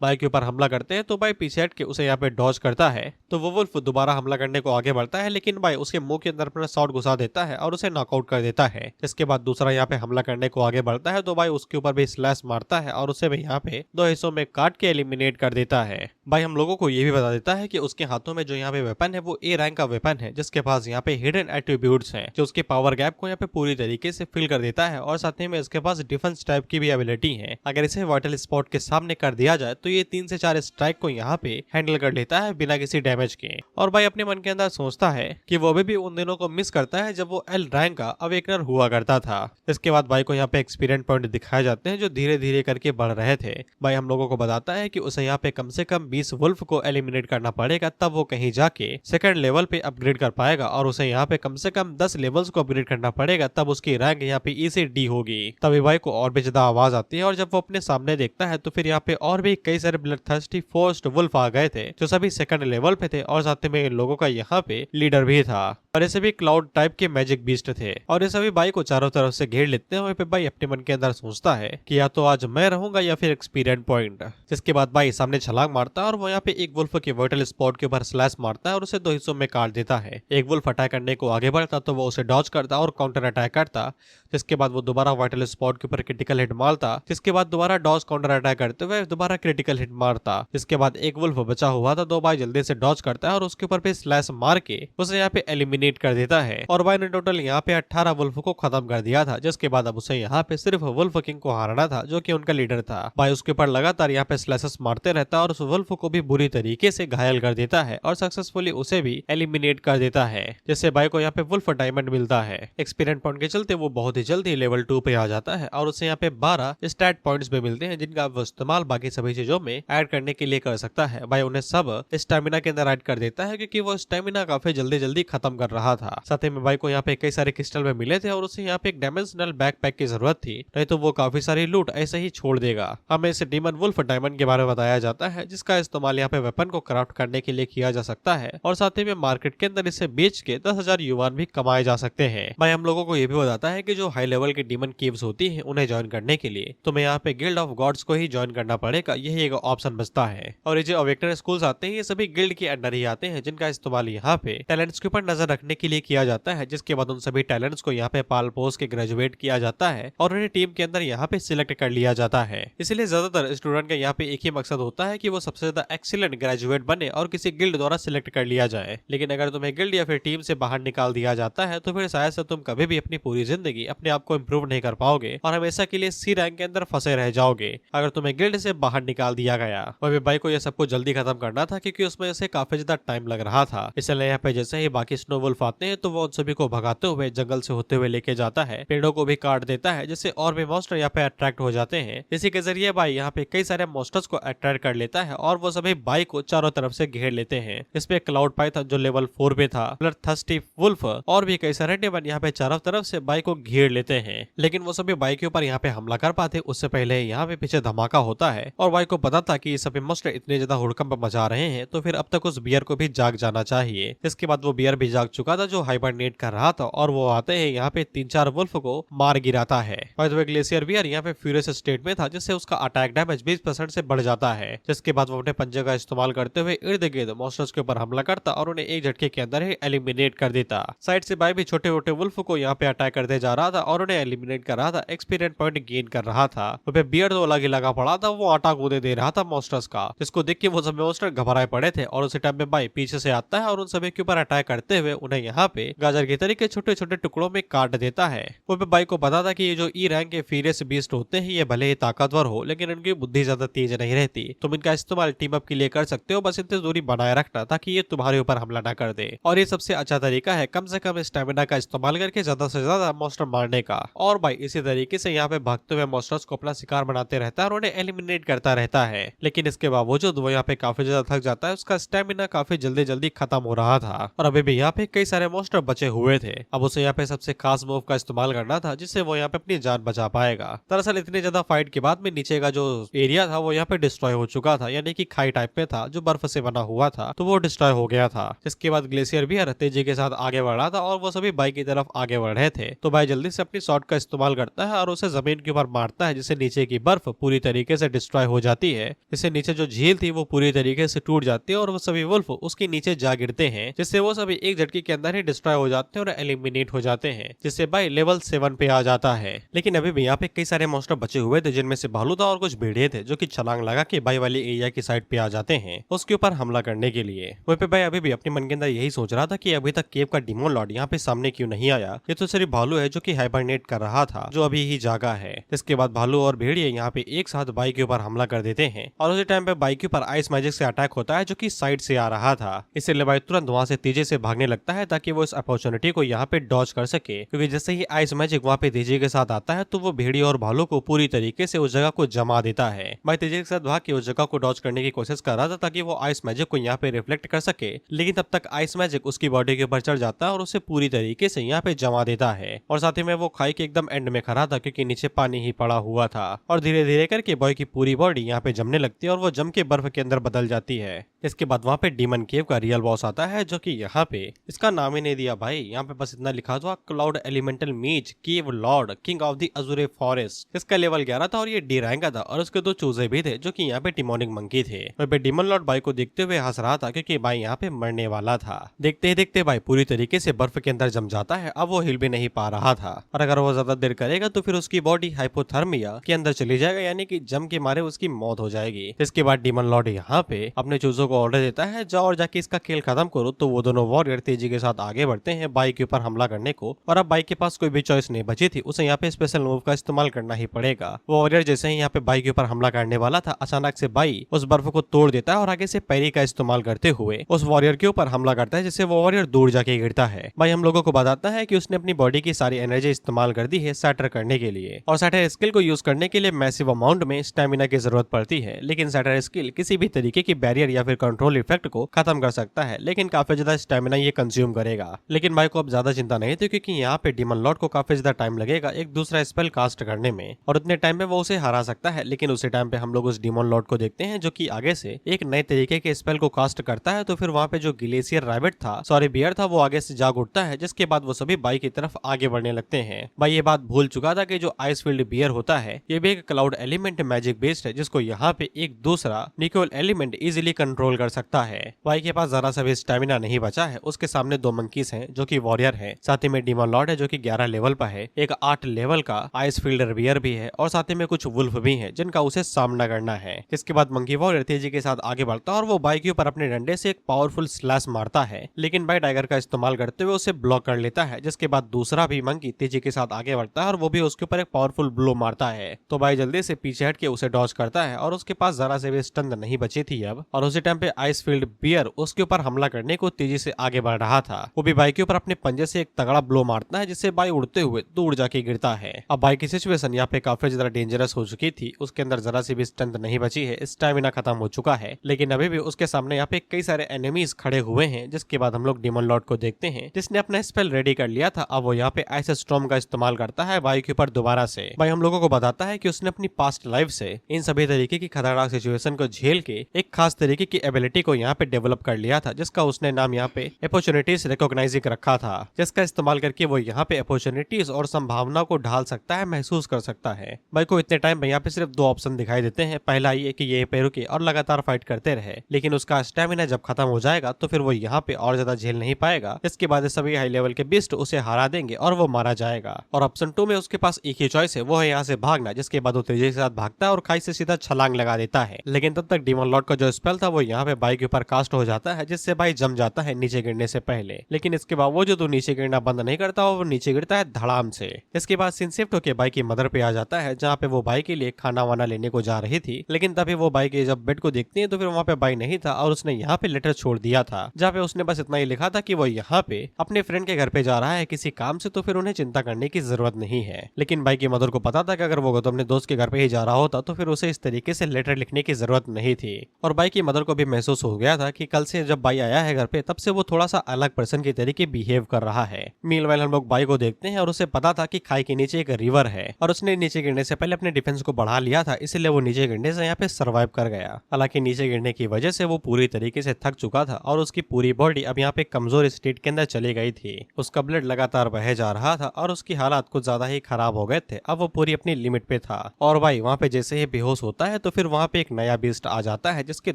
बाई के ऊपर हमला करते हैं, तो बाई पीछे हट के उसे यहाँ पे डॉज करता है, तो वो वुल्फ दोबारा हमला करने को आगे बढ़ता है, लेकिन बाई उसके मुंह के अंदर अपना शॉट घुसा देता है और उसे नॉकआउट कर देता है। इसके बाद दूसरा यहाँ पे हमला करने को आगे बढ़ता है, तो बाई उसके ऊपर भी स्लैश मारता है और उसे भी यहाँ पे 2 हिस्सों में काट के एलिमिनेट कर देता है। बाई हम लोगों को ये भी बता देता है कि उसके हाथों में जो यहाँ पे वेपन है वो ए रैंक का वेपन है, जिसके पास यहाँ पे हिडन एट्रीब्यूट्स हैं जो उसके पावर गैप को यहाँ पे पूरी तरीके से फिल कर देता है, और साथ ही में इसके पास डिफेंस टाइप की भी एबिलिटी है। अगर इसे वाइटल स्पॉट के सामने कर दिया जाए तो ये 3 से 4 स्ट्राइक को यहाँ पे हैंडल कर लेता है बिना किसी डैमेज के। और भाई अपने मन के अंदर सोचता है कि वो अभी भी उन दिनों को मिस करता है जब वो एल रैंक का अवेकनर हुआ करता था। इसके बाद भाई को यहाँ पे एक्सपीरियंस पॉइंट दिखाए जाते हैं जो धीरे धीरे करके बढ़ रहे थे। भाई हम लोगों को बताता है कि उसे यहाँ पे कम से कम 20 वुल्फ को एलिमिनेट करना पड़ेगा, तब वो कहीं जाके सेकंड लेवल पे अपग्रेड कर पाएगा, और उसे यहाँ पे कम से कम 10 लेवल्स को अपग्रेड करना पड़ेगा, तब उसकी रैंक यहाँ पे ई से डी होगी। तभी भाई को और भी ज्यादा आवाज आती है, और जब वो अपने सामने देखता है तो फिर यहाँ पे और भी कई सारे ब्लड थर्स्टी फोर्स्ड वुल्फ आ गए थे जो सभी सेकंड लेवल पे थे, और साथ में इन लोगों का यहाँ पे लीडर भी था, और ऐसे भी क्लाउड टाइप के मैजिक बीस्ट थे, और ये सभी बाई को चारों तरफ से घेर लेते हैं। वहीं पे बाई अपने मन के अंदर सोचता है कि या तो आज मैं रहूंगा या फिर एक्सपीरियंस पॉइंट। जिसके बाद बाई सामने छलांग मारता है और वो यहाँ पे एक वुल्फ के वर्टल स्पॉट के ऊपर स्लैश मारता है और उसे 2 हिस्सों में काट देता है। एक वुल्फ अटैक करने को आगे बढ़ता तो वो उसे डॉज करता और काउंटर अटैक करता, जिसके बाद वो दोबारा वर्टल स्पॉट के ऊपर क्रिटिकल हिट मारता, जिसके बाद दोबारा डॉज काउंटर अटैक करते हुए दोबारा क्रिटिकल हिट मारता। जिसके बाद एक वुल्फ बचा हुआ था, 2 बार जल्दी से डॉज करता है और उसके ऊपर पे स्लैश मार के उसे यहाँ पे एलिमिनेट कर देता है और भाई ने टोटल यहाँ पे 18 वुल्फ को खत्म कर दिया था, जिसके बाद अब उसे यहाँ पे सिर्फ वुल्फ किंग को हराना था जो कि उनका लीडर था। भाई उसके ऊपर लगातार यहाँ पे स्लैशेस मारते रहता है और उस वुल्फ को भी बुरी तरीके से घायल कर देता है और सक्सेसफुली उसे भी एलिमिनेट कर देता है, जिससे भाई को यहाँ पे वुल्फ डायमंड मिलता है। एक्सपीरियंस पॉइंट के चलते वो बहुत ही जल्दी लेवल 2 पे आ जाता है और उसे यहाँ पे 12 स्टैट पॉइंट्स भी मिलते हैं, जिनका वो इस्तेमाल बाकी सभी चीजों में ऐड करने के लिए कर सकता है। भाई उन्हें सब स्टेमिना के अंदर ऐड कर देता है क्योंकि वो स्टेमिना काफी जल्दी जल्दी खत्म कर रहा था। साथ ही में भाई को यहाँ पे कई सारे क्रिस्टल में मिले थे और उसे यहाँ पे एक डायमेंशनल बैकपैक की जरूरत थी, नहीं तो वो काफी सारी लूट ऐसे ही छोड़ देगा। हमें इसे डीमन वुल्फ डायमंड के बारे में बताया जाता है, जिसका इस्तेमाल यहाँ पे वेपन को क्राफ्ट करने के लिए किया जा सकता है और साथ ही में मार्केट के अंदर इसे बेच के 10,000 युवान भी कमाए जा सकते हैं। भाई हम लोगों को ये भी बताता है कि जो हाई लेवल की डीमन केव्स होती है उन्हें ज्वाइन करने के लिए तुम्हें यहाँ पे गिल्ड ऑफ गॉड्स को ही ज्वाइन करना पड़ेगा, यही एक ऑप्शन बचता है। और ये जो अवेकनर स्कूल्स आते हैं ये सभी गिल्ड के अंडर ही आते हैं, जिनका इस्तेमाल यहाँ पे टैलेंट्स के ऊपर नजर रखने के लिए किया जाता है, जिसके बाद उन सभी टैलेंट्स को यहाँ पे पाल पोस के ग्रेजुएट किया जाता है और उन्हें टीम के अंदर यहाँ पे सिलेक्ट कर लिया जाता है। इसलिए ज्यादातर स्टूडेंट का यहाँ पे एक ही मकसद होता है कि वो सबसे ज्यादा एक्सीलेंट ग्रेजुएट बने और किसी गिल्ड द्वारा सिलेक्ट कर लिया जाए। लेकिन अगर तुम्हें गिल्ड या फिर टीम से बाहर निकाल दिया जाता है तो फिर शायद से तुम कभी भी अपनी पूरी जिंदगी अपने आप को इम्प्रूव नहीं कर पाओगे और हमेशा के लिए सी रैंक के अंदर फंसे रह जाओगे अगर तुम्हें गिल्ड से बाहर निकाल दिया गया। और भाई को यह सब कुछ जल्दी खत्म करना था क्योंकि उसमें से काफी ज्यादा टाइम लग रहा था। इसलिए यहाँ पे जैसे ही बाकी स्नो वुल्फ आते हैं तो वो उन सभी को भगाते हुए जंगल से होते हुए लेके जाता है, पेड़ों को भी काट देता है, जिससे और भी मॉन्स्टर यहाँ पे अट्रैक्ट हो जाते हैं। इसी के जरिए भाई यहाँ पे कई सारे मॉन्स्टर्स को अट्रैक्ट कर लेता है और वो सभी बाई को चारों तरफ से घेर लेते हैं। इसपे क्लाउड पाइथन जो लेवल 4 पे था, ब्लडथर्स्टी वुल्फ और भी कई सारे डेमन यहाँ पे चारों तरफ से बाई को घेर लेते हैं, लेकिन वो सभी बाई के ऊपर यहाँ पे हमला कर पाते उससे पहले यहाँ पे पीछे धमाका होता है और बाई को पता था कि ये सभी मॉन्स्टर इतने ज्यादा हुड़कंप मचा रहे हैं तो फिर अब तक उस बियर को भी जाग जाना चाहिए। इसके बाद वो बियर भी जाग चुका था जो हाइबरनेट कर रहा था और वो आते हैं यहाँ पे 3-4 वुल्फ को मार गिराता है। और ग्लेशियर बियर यहाँ पे फ्यूरियस स्टेट में था, जिससे उसका अटैक डैमेज 20% से बढ़ जाता है, जिसके बाद वो अपने पंजे का इस्तेमाल करते हुए इर्द गिर्द मॉन्स्टर्स के ऊपर हमला करता और उन्हें एक झटके के अंदर ही एलिमिनेट कर देता। साइड से बाई भी छोटे छोटे वुल्फ को यहाँ पे अटैक करते जा रहा था और उन्हें एलिमिनेट कर रहा था, एक्सपीरियंस पॉइंट गेन कर रहा था। तो बियर तो अलग ही लगा पड़ा था, वो आटा कूदे दे रहा था मॉन्स्टर्स का, जिसको देख के वो सभी मॉन्स्टर घबराए पड़े थे और उसी टाइम में बाई पीछे से आता है और उन सभी के ऊपर अटैक करते हुए उन्हें यहाँ पे गाजर के तरीके छोटे छोटे टुकड़ों में काट देता है। वो बाई को पता था कि ये जो ई रैंक के फ्यूरियस बीस्ट होते हैं ये भले ही ताकतवर हो लेकिन इनकी बुद्धि ज्यादा तेज नहीं रहती, तुम इनका इस्तेमाल टीम अप के लिए कर सकते हो, बस इतनी दूरी बनाए रखना ताकि ये तुम्हारे ऊपर हमला न कर दे। और ये सबसे अच्छा तरीका है कम से कम स्टेमिना का इस्तेमाल करके ज्यादा से ज्यादा मॉन्स्टर मारने का। और भाई इसी तरीके से यहाँ पे भागते हुए मॉन्स्टर्स को अपना शिकार बनाते रहता है और उन्हें एलिमिनेट करता रहता है, लेकिन इसके बावजूद वो यहाँ पे काफी ज्यादा थक जाता है, उसका स्टेमिना काफी जल्दी जल्दी खत्म हो रहा था और अभी भी यहाँ पे कई सारे मॉन्स्टर बचे हुए थे। अब उसे यहाँ पे सबसे खास मूव का इस्तेमाल करना था जिससे वो यहाँ पे अपनी जान बचा पाएगा। दरअसल इतने ज्यादा फाइट के बाद में नीचे का जो एरिया था वो यहाँ पे डिस्ट्रॉय हो चुका था, यानी कि खाई टाइप में था जो बर्फ से बना हुआ था, तो वो डिस्ट्रॉय हो गया था। जिसके बाद ग्लेशियर भी तेजी के साथ आगे बढ़ रहा था और वो सभी बाई की तरफ आगे बढ़ रहे थे, तो बाई जल्दी से अपनी शॉट का इस्तेमाल करता है और उसे जमीन के ऊपर मारता है, जिससे नीचे की बर्फ पूरी तरीके से डिस्ट्रॉय हो जाती है, जिससे नीचे जो झील थी वो पूरी तरीके से टूट जाती है और वो सभी वुल्फ उसके नीचे जा गिरते हैं, जिससे वो सभी एक झटके के अंदर ही डिस्ट्रॉय हो जाते हैं और एलिमिनेट हो जाते हैं, जिससे बाई लेवल 7 पे आ जाता है। लेकिन अभी भी यहाँ पे कई सारे मॉन्स्टर बचे हुए थे, जिनमें से भालू था और कुछ भेड़िए थे जो कि छलांग लगा के बाई वाली एरिया की साइड पे आ जाते हैं उसके ऊपर हमला करने के लिए। वहीं पे बाई अभी भी अपने मन के अंदर यही सोच रहा था कि अभी तक केव का डीमन लॉर्ड यहाँ पे सामने क्यों नहीं आया, ये तो सिर्फ भालू है जो कि हाइबरनेट कर रहा था, जो अभी ही जागा है। इसके बाद भालू और भेड़िए यहाँ पे एक साथ बाई के ऊपर हमला कर देते हैं और उसी टाइम पे बाई के ऊपर आइस मैजिक से अटैक होता है जो कि साइड से आ रहा था। इसलिए बाई तुरंत वहां से तेजी से भागने लगता है ताकि वो इस अपॉर्चुनिटी को यहाँ पे डॉज कर सके, क्योंकि जैसे ही आइस मैजिक वहाँ पे तेजी के साथ आता है तो वो भेड़िए और भालू को पूरी तरीके से उस जगह को जमा देता है। बाई तेजी के साथ भाग के उस जगह को डॉज करने की कोशिश कर रहा था ताकि वो आइस मैजिक को यहाँ पे रिफ्लेक्ट कर सके, लेकिन तब तक आइस मैजिक उसकी बॉडी के ऊपर चढ़ जाता है और उसे पूरी तरीके से यहाँ पे जमा देता है। और साथ ही में वो खाई के एकदम एंड में खड़ा था क्योंकि नीचे पानी ही पड़ा हुआ था और धीरे धीरे करके बॉय की पूरी बॉडी यहाँ पे जमने लगती है और वो जम के बर्फ के अंदर बदल जाती है। इसके बाद वहाँ पे डीमन केव का रियल बॉस आता है जो कि यहाँ पे इसका नाम ही नहीं दिया भाई, यहाँ पे बस इतना लिखा था क्लाउड एलिमेंटल मीज cave lord king of the azure forest. इसका लेवल 11 था और ये डी रैंक का था और उसके 2 चूजे भी थे जो कि यहाँ पे डिमोनिक मंकी थे। वहीं पे डीमन लॉर्ड भाई को देखते हुए हंस रहा था क्योंकि भाई यहाँ पे मरने वाला था। देखते ही देखते भाई पूरी तरीके से बर्फ के अंदर जम जाता है, अब वो हिल भी नहीं पा रहा था और अगर वो ज्यादा देर करेगा तो फिर उसकी बॉडी हाइपोथर्मिया के अंदर चली जाएगा, यानी कि जम के मारे उसकी मौत हो जाएगी। इसके बाद डीमन लॉर्ड यहाँ पे अपने चूजों को ऑर्डर देता है जाओ और जाके इसका खेल खत्म करो, तो वो दोनों वॉरियर तेजी के साथ साथ आगे बढ़ते हैं बाई के ऊपर हमला करने को। और अब बाई के पास कोई भी चॉइस नहीं बची थी, उसे यहाँ पे स्पेशल मूव का इस्तेमाल करना ही पड़ेगा। वो वॉरियर जैसे ही यहाँ पे बाई के ऊपर हमला करने वाला था, अचानक से बाई उस बर्फ को तोड़ देता है और आगे से पैरी का इस्तेमाल करते हुए उस वॉरियर के ऊपर हमला करता है, जिससे वो वॉरियर दूर जाके गिरता है। बाई हम लोगों को बताता है कि उसने अपनी बॉडी की सारी एनर्जी इस्तेमाल कर दी है सैटर करने के लिए, और सैटर स्किल को यूज करने के लिए मैसिव अमाउंट में स्टेमिना की जरूरत पड़ती है। लेकिन सैटर स्किल किसी भी तरीके की बैरियर या फिर कंट्रोल इफेक्ट को खत्म कर सकता है, लेकिन काफी ज्यादा स्टेमिना ये कंज्यूम करेगा। लेकिन बाई को अब ज्यादा चिंता नहीं थी, क्योंकि यहाँ पे डीमन लॉर्ड को काफी ज्यादा टाइम लगेगा एक दूसरा स्पेल कास्ट करने में, और उतने टाइम में वो उसे हरा सकता है। लेकिन उसी टाइम पे हम लोग उस डीमन लॉर्ड को देखते हैं जो कि आगे से एक नए तरीके के स्पेल को कास्ट करता है। तो फिर वहाँ पे जो ग्लेशियर रैबिट था, सॉरी बियर था, वो आगे से जाग उठता है, जिसके बाद वो सभी बाई की तरफ आगे बढ़ने लगते हैं। बाई ये बात भूल चुका था कि जो आइस फील्ड बियर होता है ये भी एक क्लाउड एलिमेंट मैजिक बेस्ड है, जिसको यहाँ पे एक दूसरा निकोल एलिमेंट इजीली कंट्रोल कर सकता है। बाई के पास जरा सा भी स्टेमिना नहीं बचा है। उसके सामने 2 मंकीज हैं जो कि वॉरियर है, साथ ही में डीमन लॉर्ड है जो कि 11 लेवल पर है, एक 8 लेवल का आइस फील्डर बियर भी है, और साथ ही में कुछ वुल्फ भी हैं जिनका उसे सामना करना है। इसके बाद मंकी वॉरियर तेजी के साथ आगे बढ़ता है और वो बाई के ऊपर अपने डंडे से एक पावरफुल स्लैश मारता है, लेकिन बाई टाइगर का इस्तेमाल करते हुए उसे ब्लॉक कर लेता है। जिसके बाद दूसरा भी मंकी तेजी के साथ आगे बढ़ता है और वो भी उसके ऊपर एक पावरफुल ब्लो मारता है। तो बाई जल्दी से पीछे हट के उसे डॉज करता है और उसके पास जरा से भी स्टन नहीं बची थी अब, और उसी टाइम पे आइस फील्ड बियर उसके ऊपर हमला करने को तेजी से आगे बढ़ रहा था। वो भी बाई के ऊपर अपने पंजे से एक तगड़ा ब्लो मारता है, जिससे बाई उड़ते हुए दूर जाके गिरता है। अब बाई की सिचुएशन यहाँ पे काफी ज्यादा डेंजरस हो चुकी थी, उसके अंदर जरा सी भी स्ट्रेंथ नहीं बची है, स्टैमिना खत्म हो चुका है, लेकिन अभी भी उसके सामने यहाँ पे कई सारे एनिमीज खड़े हुए हैं। जिसके बाद हम लोग डीमन लॉर्ड को देखते हैं जिसने अपना स्पेल रेडी कर लिया था। अब वो यहाँ पे आइस स्टॉर्म का इस्तेमाल करता है बाई के ऊपर दोबारा से। बाई हम लोगों को बताता है कि उसने अपनी पास्ट लाइफ से इन सभी तरीके की खतरनाक सिचुएशन को झेल के एक खास तरीके की एबिलिटी को यहाँ पे डेवलप कर लिया था, जिसका उसने नाम यहाँ पे अपॉर्चुनिटीज रिकॉग्नाइजिंग रखा था, जिसका इस्तेमाल करके वो यहाँ पे अपॉर्चुनिटीज और संभावना को ढाल सकता है, महसूस कर सकता है। बाई को इतने टाइम में यहाँ पे सिर्फ 2 ऑप्शन दिखाई देते हैं। पहला ये कि ये पे रुके और लगातार फाइट करते रहे, लेकिन उसका स्टेमिना जब खत्म हो जाएगा तो फिर वो यहाँ पे और ज्यादा झेल नहीं पाएगा। इसके बाद सभी हाई लेवल के बीस्ट उसे हरा देंगे और वो मारा जाएगा। और ऑप्शन 2 में उसके पास एक ही चॉइस है, वो है यहाँ से भागना। जिसके बाद वो तेजी के साथ भागता है और खाई से सीधा छलांग लगा देता है, लेकिन तब तक डीमन लॉर्ड का जो स्पेल था वो यहाँ पे बाई के ऊपर कास्ट हो जाता है, जिससे बाई जम जाता है नीचे गिरने से पहले। लेकिन इसके बावजूद वो नीचे गिरना बंद नहीं करता और वो नीचे गिरता है धड़ाम से। इसके बाद सीन शिफ्ट होकर बाई की मदर पे आ जाता है, जहाँ पे वो बाई के लिए खाना वाना लेने को जा रही थी। लेकिन तभी वो बाई के जब बेड को देखती है तो फिर वहाँ पे बाई नहीं था और उसने यहाँ पे लेटर छोड़ दिया था, जहाँ पे उसने बस इतना ही लिखा था कि वो यहाँ पे अपने फ्रेंड के घर पे जा रहा है किसी काम से, तो फिर उन्हें चिंता करने की जरूरत नहीं है। लेकिन बाई की मदर को पता था कि अगर वो अपने दोस्त के घर पे ही जा रहा होता तो फिर उसे इस तरीके से लेटर लिखने की जरूरत नहीं थी। और बाई की मदर को भी महसूस हो गया था कि कल से जब बाई आया है घर पे तब से वो थोड़ा सा अलग पर्सन की तरीके बिहेव कर रहा है। मीनवाइल हम लोग बाई को देखते हैं और उसे पता था कि खाई के नीचे एक रिवर है और उसने नीचे गिरने से पहले अपने डिफेंस को बढ़ा लिया था, इसलिए वो नीचे गिरने से यहाँ पे सर्वाइव कर गया। हालांकि नीचे गिरने की वजह से वो पूरी तरीके से थक चुका था और उसकी पूरी बॉडी अब यहाँ पे कमजोर स्टेट के अंदर चली गई थी। उसका ब्लड लगातार बह जा रहा था और उसकी हालात कुछ ज्यादा ही खराब हो गए थे। अब वो पूरी अपनी लिमिट पे था। और भाई वहाँ पे जैसे ही बेहोश होता है तो फिर वहाँ पे एक नया बीस्ट आ जाता है जिसके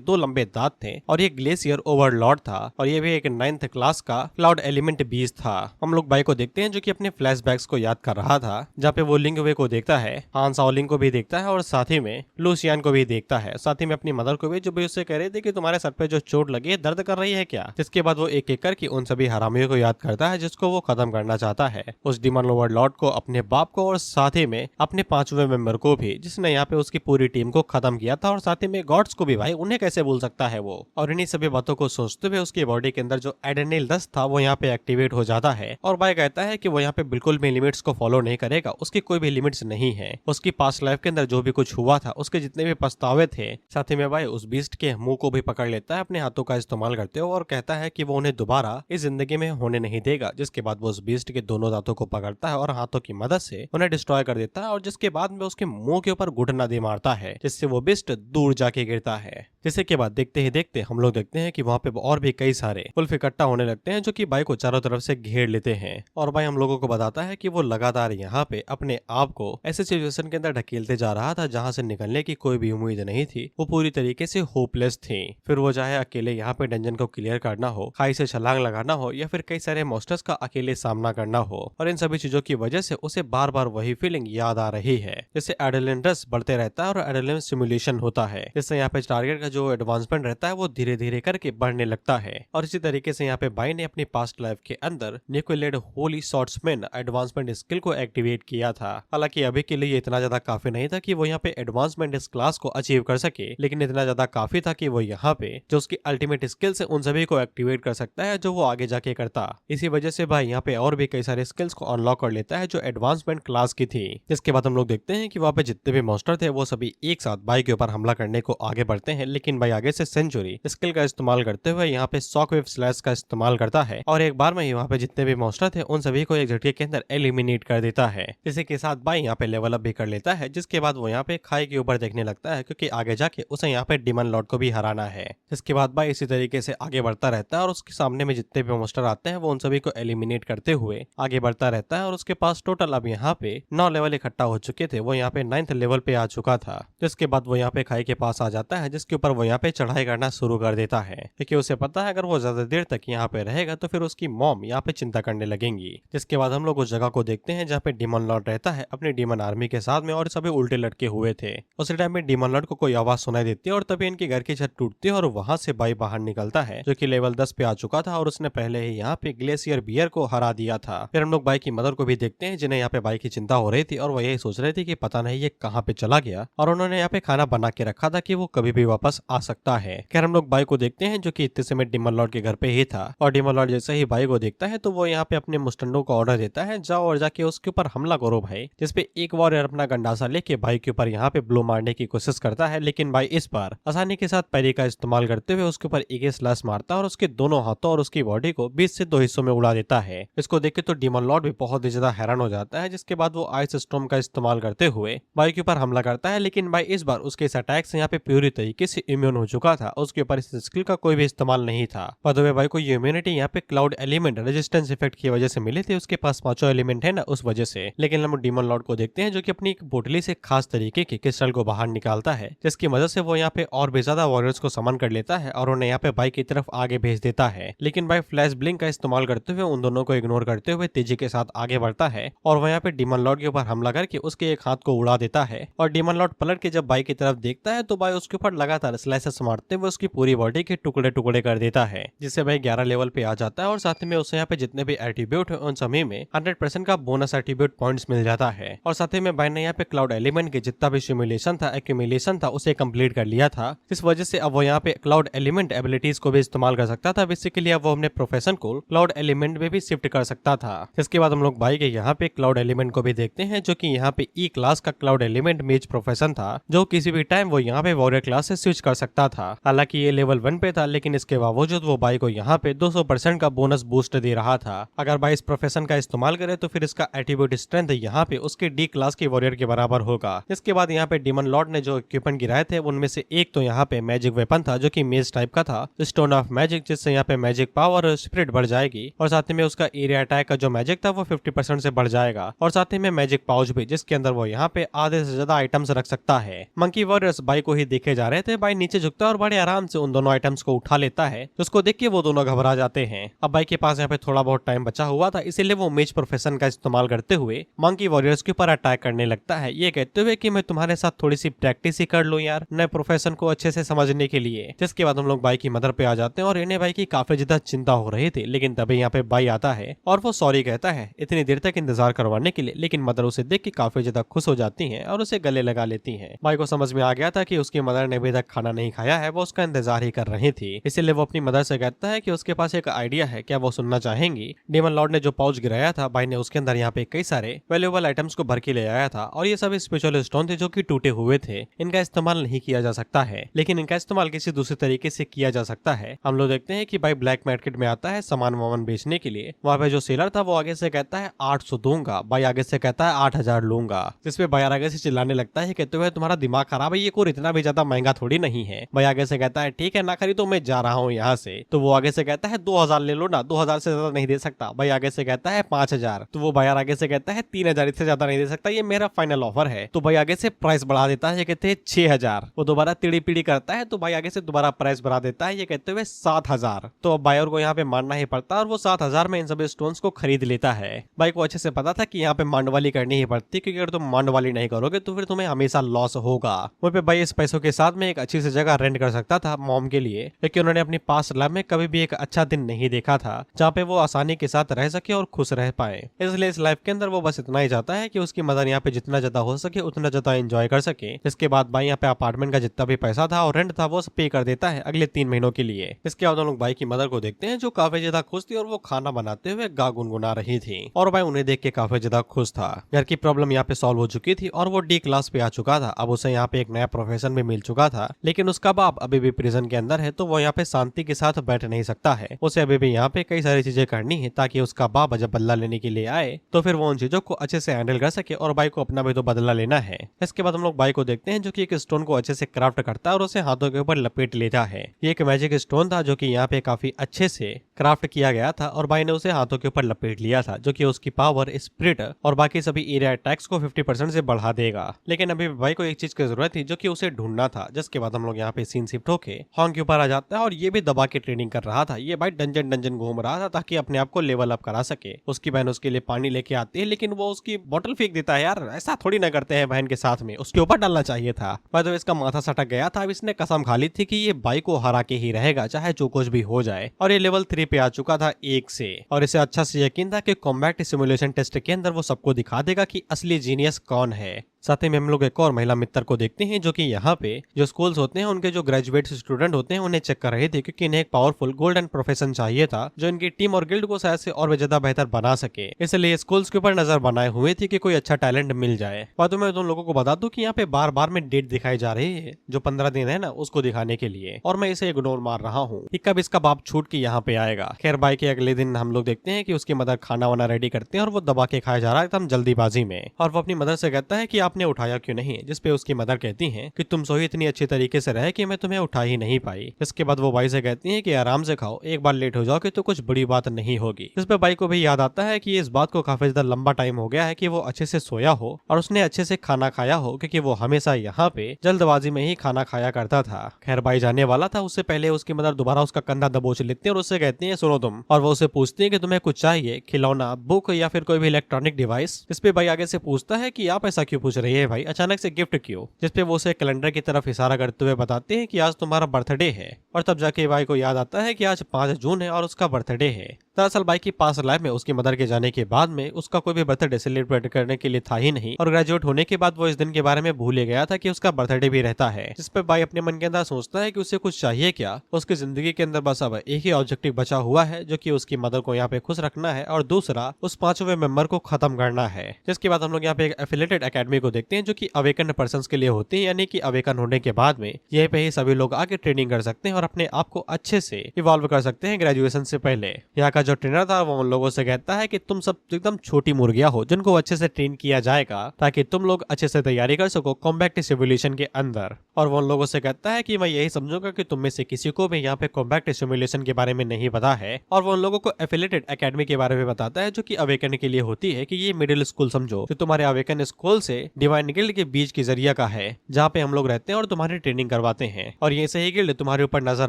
2 लंबे दांत थे और ये ग्लेशियर ओवरलॉर्ड था और ये भी एक 9th क्लास का क्लाउड एलिमेंट बीस्ट था। हम लोग बाई को देखते हैं जो कि अपने फ्लैशबैक्स को याद कर रहा था, जहाँ पे वो लिंग वे को देखता है, हान साओलिंग को भी देखता है और साथ ही में लूसियान को भी देखता है, साथ ही में अपनी मदर को भी, जो भी उससे कह रहे थे कि तुम्हारे सर पे जो चोट लगी है दर्द कर रही है क्या। जिसके बाद वो एक एक करके उन सभी हरामियों को याद करता है जिसको वो खत्म करना चाहता है, उस डीमन ओवरलॉर्ड को, अपने बाप को और साथ ही में अपने 5वें मेंबर को भी, जिसने यहाँ पे उसकी पूरी टीम को खत्म किया था, और साथ ही में गॉड्स को भी। भाई उन्हें कैसे भूल सकता है वो। और इन्हीं सभी बातों को सोचते हुए उसकी बॉडी के अंदर जो एड्रेनल रश था वो यहाँ पे एक्टिवेट हो जाता है और बाई कहता है कि वो यहाँ पे बिल्कुल भी लिमिट्स को फॉलो नहीं करेगा, उसकी कोई भी लिमिट्स नहीं है। उसकी पास्ट लाइफ के अंदर जो भी कुछ हुआ था उसके जितने भी पछतावे थे, साथ ही में भाई उस बीस्ट के मुंह को भी पकड़ लेता है अपने हाथों का इस्तेमाल करते हुए और कहता है कि वो उन्हें दोबारा इस जिंदगी में होने नहीं देगा। जिसके बाद वो उस बीस्ट के दोनों दांतों को पकड़ता है और हाथों की मदद से उन्हें डिस्ट्रॉय कर देता है और जिसके बाद में उसके मुंह के ऊपर घुटना दे मारता है, जिससे वो बीस्ट दूर जाके गिरता है। जिसके के बाद देखते ही देखते हम लोग देखते हैं कि वहाँ पे और भी कई सारे वुल्फ इकट्ठा होने लगते हैं जो कि बाई को चारों तरफ से घेर लेते हैं और बाई हम लोगों को बताता है कि वो लगातार यहाँ पे अपने आप को ऐसे सिचुएशन के अंदर ढकेलते जा रहा था जहाँ से निकलने की कोई भी उम्मीद नहीं थी। वो पूरी तरीके से होपलेस थी। फिर वो चाहे अकेले यहाँ पे डंजन को क्लियर करना हो, खाई से छलांग लगाना हो या फिर कई सारे मॉन्स्टर्स का अकेले सामना करना हो, और इन सभी चीजों की वजह से उसे बार बार वही फीलिंग याद आ रही है। जिससे एड्रेनलिन रश बढ़ते रहता है और एड्रेनलिन स्टिमुलेशन होता है, जिससे यहाँ पे टारगेट का जो एडवांसमेंट रहता है वो धीरे धीरे करके बढ़ने लगता है। और इसी तरीके से यहाँ पे बाई ने अपनी पास्ट लाइफ के अंदर न्यूक्लियर होली शॉट्समैन एडवांसमेंट स्किल को एक्टिवेट किया था। हालांकि अभी के लिए इतना ज्यादा काफी नहीं था कि वो यहाँ पे एडवांसमेंट इस क्लास को अचीव कर सके, लेकिन इतना ज्यादा काफी था कि वो यहाँ पे जो उसकी अल्टीमेट स्किल्स है उन सभी को एक्टिवेट कर सकता है जो वो आगे जाके करता। इसी वजह से भाई यहाँ पे और भी कई सारे स्किल्स को अनलॉक कर लेता है जो एडवांसमेंट क्लास की थी। जिसके बाद हम लोग देखते हैं कि वहाँ पे जितने भी मॉन्स्टर थे वो सभी एक साथ भाई के ऊपर हमला करने को आगे बढ़ते हैं, लेकिन भाई आगे से सेंचुरी स्किल का इस्तेमाल करते हुए यहाँ पे शॉकवेव स्लैश का इस्तेमाल करता है और एक बार में ही वहाँ पे जितने भी मॉन्स्टर थे उन सभी को एक झटके के अंदर एलिमिनेट कर देता है। इसी के साथ भाई यहाँ पे लेवल अप भी कर लेता है, जिसके बाद वो यहाँ पे खाई के ऊपर देखने लगता है क्योंकि आगे जाके उसे यहाँ पे डिमन लॉर्ड को भी हराना है। जिसके बाद भाई इसी तरीके से आगे बढ़ता रहता है और उसके सामने में जितने भी मॉन्स्टर आते हैं वो उन सभी को एलिमिनेट करते हुए आगे बढ़ता रहता है और उसके पास टोटल अब यहाँ पे 9 लेवल इकट्ठा हो चुके थे। वो यहाँ पे 9th लेवल पे आ चुका था। जिसके बाद वो यहाँ पे खाई के पास आ जाता है, जिसके ऊपर वो यहाँ पे चढ़ाई करना शुरू कर देता है क्योंकि उसे पता है अगर वो ज्यादा देर तक यहाँ पे रहेगा तो फिर उसकी मॉम यहाँ पे चिंता करने लगेंगी। जिसके बाद हम लोग उस जगह को देखते हैं जहाँ पे डीमन लॉर्ड रहता है अपनी डीमन आर्मी के साथ में और सभी उल्टे लटके हुए थे। उस टाइम में डीमन लॉर्ड को कोई आवाज सुनाई देती है और तभी इनके घर की छत टूटती है और वहां से बाई बाहर निकलता है जो कि लेवल 10 पे आ चुका था और उसने पहले ही यहाँ पे ग्लेशियर बियर को हरा दिया था। फिर हम लोग बाई की मदर को भी देखते हैं जिन्हें यहाँ पे बाई की चिंता हो रही थी और वो यही सोच रहे थे कि पता नहीं ये कहाँ पे चला गया और उन्होंने यहाँ पे खाना बना के रखा था कि वो कभी भी वापस आ सकता है। खैर हम लोग बाई को देखते हैं जो कि इतने समय डीमन लॉर्ड के घर पे ही था और डीमन लॉर्ड जैसे ही बाई को देखता है तो वो यहाँ पे अपने मुस्टंडो को ऑर्डर देता है जाओ और जाके उसके ऊपर हमला करो भाई। जिसपे एक वॉरियर अपना गंडासा लेके भाई के ऊपर यहाँ पे ब्लो मारने की कोशिश करता है, लेकिन भाई इस बार आसानी के साथ पैरी का इस्तेमाल करते हुए उसके ऊपर एक स्लैश मारता है और उसके दोनों हाथों और उसकी बॉडी को 20 से 2 हिस्सों में उड़ा देता है। इसको देख के तो डीमन लॉर्ड भी बहुत ही ज्यादा हैरान हो जाता है। जिसके बाद वो आइस स्टॉर्म का इस्तेमाल करते हुए भाई के ऊपर हमला करता है, लेकिन भाई इस बार उसके इस अटैक से यहाँ पे पूरी तरीके से इम्यून हो चुका था। उसके ऊपर इस स्किल का कोई भी इस्तेमाल नहीं था। पर भाई को ये इम्यूनिटी यहाँ पे क्लाउड एलिमेंट रेजिस्टेंस इफेक्ट की वजह से मिले थे। उसके पास 5 एलिमेंट है ना, उस वजह से। लेकिन हम डीमन लॉर्ड को देखते हैं जो कि अपनी एक पोटली से खास तरीके के क्रिस्टल को बाहर निकालता है, जिसकी मदद से वो यहाँ पे और भी ज्यादा वॉरियर्स को समन कर लेता है और उन्हें यहाँ पे बाई की तरफ आगे भेज देता है। लेकिन भाई फ्लैश ब्लिंक का इस्तेमाल करते हुए उन दोनों को इग्नोर करते हुए तेजी के साथ आगे बढ़ता है और वो यहाँ पे डीमन लॉर्ड के ऊपर हमला करके उसके एक हाथ को उड़ा देता है। और डीमन लॉर्ड पलट के जब बाई की तरफ देखता है तो बाई उसके ऊपर लगातार स्लाइसेस मारते हुए उसकी पूरी बॉडी के टुकड़े टुकड़े कर देता है, जिससे भाई 11 लेवल पे आ जाता है और साथ में उसे यहाँ पे जितने भी एट्रीब्यूट है उन सभी में 100% का बोनस एट्रीब्यूट पॉइंट्स मिल जाता है। और साथ में भाई ने यहाँ पे क्लाउड एलिमेंट के जितना भी सिमुलेशन था, एक्यूमुलेशन था, उसे कंप्लीट कर लिया था। इस वजह से अब वो यहाँ पे क्लाउड एलिमेंट एबिलिटीज को भी इस्तेमाल कर सकता था। बेसिकली अब वो अपने प्रोफेशन को क्लाउड एलिमेंट में भी शिफ्ट कर सकता था। इसके बाद हम लोग भाई के यहाँ पे क्लाउड एलिमेंट को भी देखते हैं जो कि यहाँ पे ई क्लास का क्लाउड एलिमेंट मेज प्रोफेशन था, जो किसी भी टाइम वो यहाँ पे वॉरियर क्लास से स्विच कर सकता था। हालांकि ये लेवल 1 पे था, लेकिन इसके बावजूद वो भाई को यहाँ पे 200% का बोनस बूस्ट दे रहा था। अगर भाई इस प्रोफेशन का इस्तेमाल करे तो फिर इसका एट्रीब्यूट स्ट्रेंथ यहाँ पे उसके डी क्लास के वॉरियर के बराबर होगा। इसके बाद यहाँ पे डीमन लॉर्ड ने जो इक्विपमेंट गिराए थे उनमें से एक तो यहाँ पे मैजिक वेपन था जो कि मेज टाइप का था, स्टोन ऑफ मैजिक, जिससे यहाँ पे मैजिक पावर और स्पिरिट बढ़ जाएगी और साथ में उसका एरिया अटैक का जो मैजिक था वो 50% से बढ़ जाएगा और साथ में मैजिक पाउच भी, जिसके अंदर वो यहाँ पे आधे से ज्यादा आइटम्स रख सकता है। मंकी वॉरियर्स बाई को ही देखे जा रहे थे। बाई नीचे झुकता है और बड़े आराम से उन दोनों आइटम्स को उठा लेता है, जिसको देख के वो दोनों घबरा जाते हैं। अब बाई के पास यहाँ पे थोड़ा बहुत टाइम बचा हुआ था, इसीलिए वो मेज प्रोफेशन का इस्तेमाल करते हुए मंकी वॉरियर्स के ऊपर अटैक करने लगता है, ये कहते हुए कि मैं तुम्हारे साथ थोड़ी सी प्रैक्टिस ही कर लूं यार, नए प्रोफेशन को अच्छे से समझने के लिए। जिसके बाद हम लोग बाई की मदर पे आ जाते हैं और इन्हें बाई की काफी ज्यादा चिंता हो रही थी। लेकिन तभी यहाँ पे बाई आता है और वो सॉरी कहता है इतनी देर तक इंतजार करवाने के लिए। लेकिन मदर उसे देख के काफी ज्यादा खुश हो जाती है और उसे गले लगा लेती है। बाई को समझ में आ गया था कि उसकी मदर ने अभी तक खाना नहीं खाया है, वो उसका इंतजार ही कर रही थी। इसलिए वो अपनी मदर से कहता है कि उसके पास एक आइडिया है, क्या वो सुनना चाहेंगी। डीमन लॉर्ड ने जो पाउच गिराया था, बाई ने उसके अंदर यहाँ पे कई सारे वैल्यूएबल आइटम्स को भर के ले आया था और ये सब स्पेशल स्टोन थे जो कि टूटे हुए थे। इनका इस्तेमाल नहीं किया जा सकता है, लेकिन इनका इस्तेमाल किसी दूसरे तरीके से किया जा सकता है। हम लोग देखते हैं कि भाई ब्लैक मार्केट में आता है सामान वामान बेचने के लिए। वहाँ पे जो सेलर था वो आगे से कहता है 800 दूंगा, भाई आगे से कहता है 8000 लूंगा। जिसपे भाई आगे से चिल्लाने लगता है, कहते हुए तुम्हारा दिमाग खराब है, ये कोई इतना भी ज्यादा महंगा थोड़ी नहीं है। भाई आगे से कहता है ठीक है ना खरीदो, मैं जा रहा हूँ यहाँ से। तो वो आगे से कहता है 2000 ले लो ना, 2000 से ज्यादा नहीं दे सकता। भाई आगे से कहता है 5000। तो वो भाई आगे से कहता है 3000, इससे ज्यादा नहीं दे सकता, ये मेरा फाइनल ऑफर है। तो भाई आगे से प्राइस बढ़ा देता है, ये कहते हैं 6000। वो दोबारा टीड़ी पीड़ी करता है तो भाई आगे से दोबारा प्राइस बढ़ा देता है, ये कहते हुए 7000। तो अब बायर को यहाँ पे मानना ही पड़ता है और वो 7000 में इन सभी स्टोन्स को खरीद लेता है। भाई को अच्छे से पता था कि यहाँ पे मांडवाली करनी ही पड़ती, क्योंकि अगर तुम मांडवाली नहीं करोगे तो फिर तुम्हें हमेशा लॉस होगा। वहीं पे भाई इस पैसों के साथ में एक अच्छी सी जगह रेंट कर सकता था मॉम के लिए, क्योंकि उन्होंने अपनी पास्ट लाइफ में कभी भी एक अच्छा दिन नहीं देखा था जहाँ पे वो आसानी के साथ रह सके और खुश रह पाए। इसलिए इस लाइफ के अंदर वो बस इतना ही चाहता है कि उसकी मदर यहाँ पे जितना ज्यादा हो सके उतना ज्यादा एंजॉय कर सके। इसके बाद भाई यहाँ पे अपार्टमेंट का जितना भी पैसा था और रेंट था वो सब पे कर देता है अगले 3 महीनों के लिए। इसके बाद हम लोग भाई की मदर को देखते हैं जो काफी ज्यादा खुश थी और वो खाना बनाते हुए गा गुनगुना रही थी और भाई उन्हें देख के काफी ज्यादा खुश था। घर की प्रॉब्लम यहाँ पे सॉल्व हो चुकी थी और वो डी क्लास पे आ चुका था। अब उसे यहाँ पे एक नया प्रोफेशन भी मिल चुका था, लेकिन उसका बाप अभी भी प्रिजन के अंदर है तो वो यहाँ पे शांति के साथ बैठ नहीं सकता है। उसे अभी भी यहाँ पे कई सारी चीजें करनी है ताकि उसका बाप जब बदला लेने के लिए आए तो फिर वो उन चीजों को अच्छे से हैंडल कर सके और भाई को अपना भी तो बदला लेना है। इसके बाद हम लोग भाई को देखते हैं जो कि एक स्टोन को अच्छे से क्राफ्ट करता है और उसे हाथों के ऊपर लपेट लेता है। ये एक मैजिक स्टोन था जो कि यहाँ पे काफी अच्छे से क्राफ्ट किया गया था और भाई ने उसे हाथों के ऊपर लपेट लिया था जो कि उसकी पावर, स्पिरिट और बाकी सभी एरिया अटैक्स को 50% से बढ़ा देगा। लेकिन अभी भाई को एक चीज की जरूरत थी जो कि उसे ढूंढना था। जिसके बाद हम लोग यहाँ पे सीन शिफ्ट होके हॉन्ग के ऊपर आ जाता है और ये भी दबा के ट्रेनिंग कर रहा था। ये भाई डंजन डंजन घूम रहा था ताकि अपने आप को लेवल अप करा सके। उसकी बहन उसके लिए पानी लेके आती है लेकिन वो उसकी बोतल फेंक देता है। यार ऐसा थोड़ी ना करते हैं बहन के साथ में, उसके ऊपर डालना चाहिए था। भाई तो इसका माथा सटक गया था। अब इसने कसम खा ली थी कि ये भाई को हरा के ही रहेगा चाहे जो कुछ भी हो जाए। और ये लेवल 3 पे आ चुका था 1 से और इसे अच्छा से यकीन था कि कॉम्बैट सिमुलेशन टेस्ट के अंदर वो सबको दिखा देगा कि असली जीनियस कौन है। साथ ही में हम लोग एक और महिला मित्र को देखते हैं जो कि यहाँ पे जो स्कूल्स होते हैं उनके जो ग्रेजुएट स्टूडेंट होते हैं उन्हें चेक कर रहे थे क्योंकि इन्हें एक पावरफुल गोल्डन प्रोफेशन चाहिए था जो इनकी टीम और गिल्ड को शायद से और भी ज्यादा बेहतर बना सके। इसलिए स्कूल्स के ऊपर नजर बनाए हुए थे कि कोई अच्छा टैलेंट मिल जाए। बाद में तुम लोगों को बता दूं कि यहाँ पे बार बार में डेट दिखाई जा रही है जो 15 दिन है ना उसको दिखाने के लिए, और मैं इसे इग्नोर मार रहा हूँ कि कब इसका बाप छूट के यहाँ पे आएगा। खैर भाई के अगले दिन हम लोग देखते हैं कि उसकी मदर खाना वाना रेडी करते हैं और वो दबा के खाया जा रहा है एकदम जल्दीबाजी में। और वो अपनी मदर से कहता है कि आपने उठाया क्यों नहीं, जिसपे उसकी मदर कहती हैं कि तुम सोई इतनी अच्छी तरीके से रहे कि मैं तुम्हें उठा ही नहीं पाई। इसके बाद वो भाई से कहती हैं कि आराम से खाओ, एक बार लेट हो जाओगे तो कुछ बड़ी बात नहीं होगी। इस पे भाई को भी याद आता है कि इस बात को काफी ज्यादा लंबा टाइम हो गया है कि वो अच्छे से सोया हो और उसने अच्छे से खाना खाया हो क्योंकि वो हमेशा यहाँ पे जल्दबाजी में ही खाना खाया करता था। खैर भाई जाने वाला था, उससे पहले उसकी मदर दोबारा उसका कंधा दबोच लेती है और उससे कहती है सुनो तुम, और वो उसे पूछती है कि तुम्हें कुछ चाहिए, खिलौना, बुक या फिर कोई भी इलेक्ट्रॉनिक डिवाइस। इस पे भाई आगे से पूछता है कि आप ऐसा क्यों पूछ रही है भाई, अचानक से गिफ्ट क्यों। जिसपे वो उसे कैलेंडर की तरफ इशारा करते हुए बताते हैं कि आज तुम्हारा बर्थडे है। और तब जाके भाई को याद आता है कि आज 5 जून है और उसका बर्थडे है। दरअसल भाई की पास लाइफ में उसकी मदर के जाने के बाद में उसका कोई भी बर्थडे सेलिब्रेट करने के लिए था ही नहीं और ग्रेजुएट होने के बाद वो इस दिन के बारे में भूल गया था कि उसका बर्थडे भी रहता है। जिस पे भाई अपने मन के अंदर सोचता है कि उसे कुछ चाहिए क्या। उसकी जिंदगी के अंदर बस अब एक ही ऑब्जेक्टिव बचा हुआ है जो कि उसकी मदर को यहाँ पे खुश रखना है और दूसरा उस 5वें मेंबर को खत्म करना है। जिसके बाद हम लोग यहाँ पे एक एफिलिएटेड एकेडमी को देखते हैं जो कि अवेकन पर्संस के लिए होती है, यानी कि अवेकन होने के बाद में यहीं पे ही सभी लोग आके ट्रेनिंग कर सकते हैं और अपने आप को अच्छे से इवॉल्व कर सकते हैं ग्रेजुएशन से पहले। यहाँ का जो ट्रेनर था वो उन लोगों से कहता है कि तुम सब एकदम छोटी मुर्गियां हो जिनको अच्छे से ट्रेन किया जाएगा ताकि तुम लोग अच्छे से तैयारी कर सको कॉम्बैट सिमुलेशन के अंदर। और वो उन लोगों से कहता है कि मैं यही समझूंगा कि तुम में से किसी को भी यहाँ पे कॉम्बैट सिमुलेशन के बारे में नहीं पता है। और वो उन लोगों को एफिलिएटेड एकेडमी के बारे में बताता है जो कि अवेकन के लिए होती है कि ये मिडिल स्कूल समझो जो तुम्हारे अवेकन स्कूल से डिवाइन गिल्ड के बीच की जरिया का है जहाँ पे हम लोग रहते हैं और तुम्हारी ट्रेनिंग करवाते हैं। और ये सही गिल्ड तुम्हारे ऊपर नजर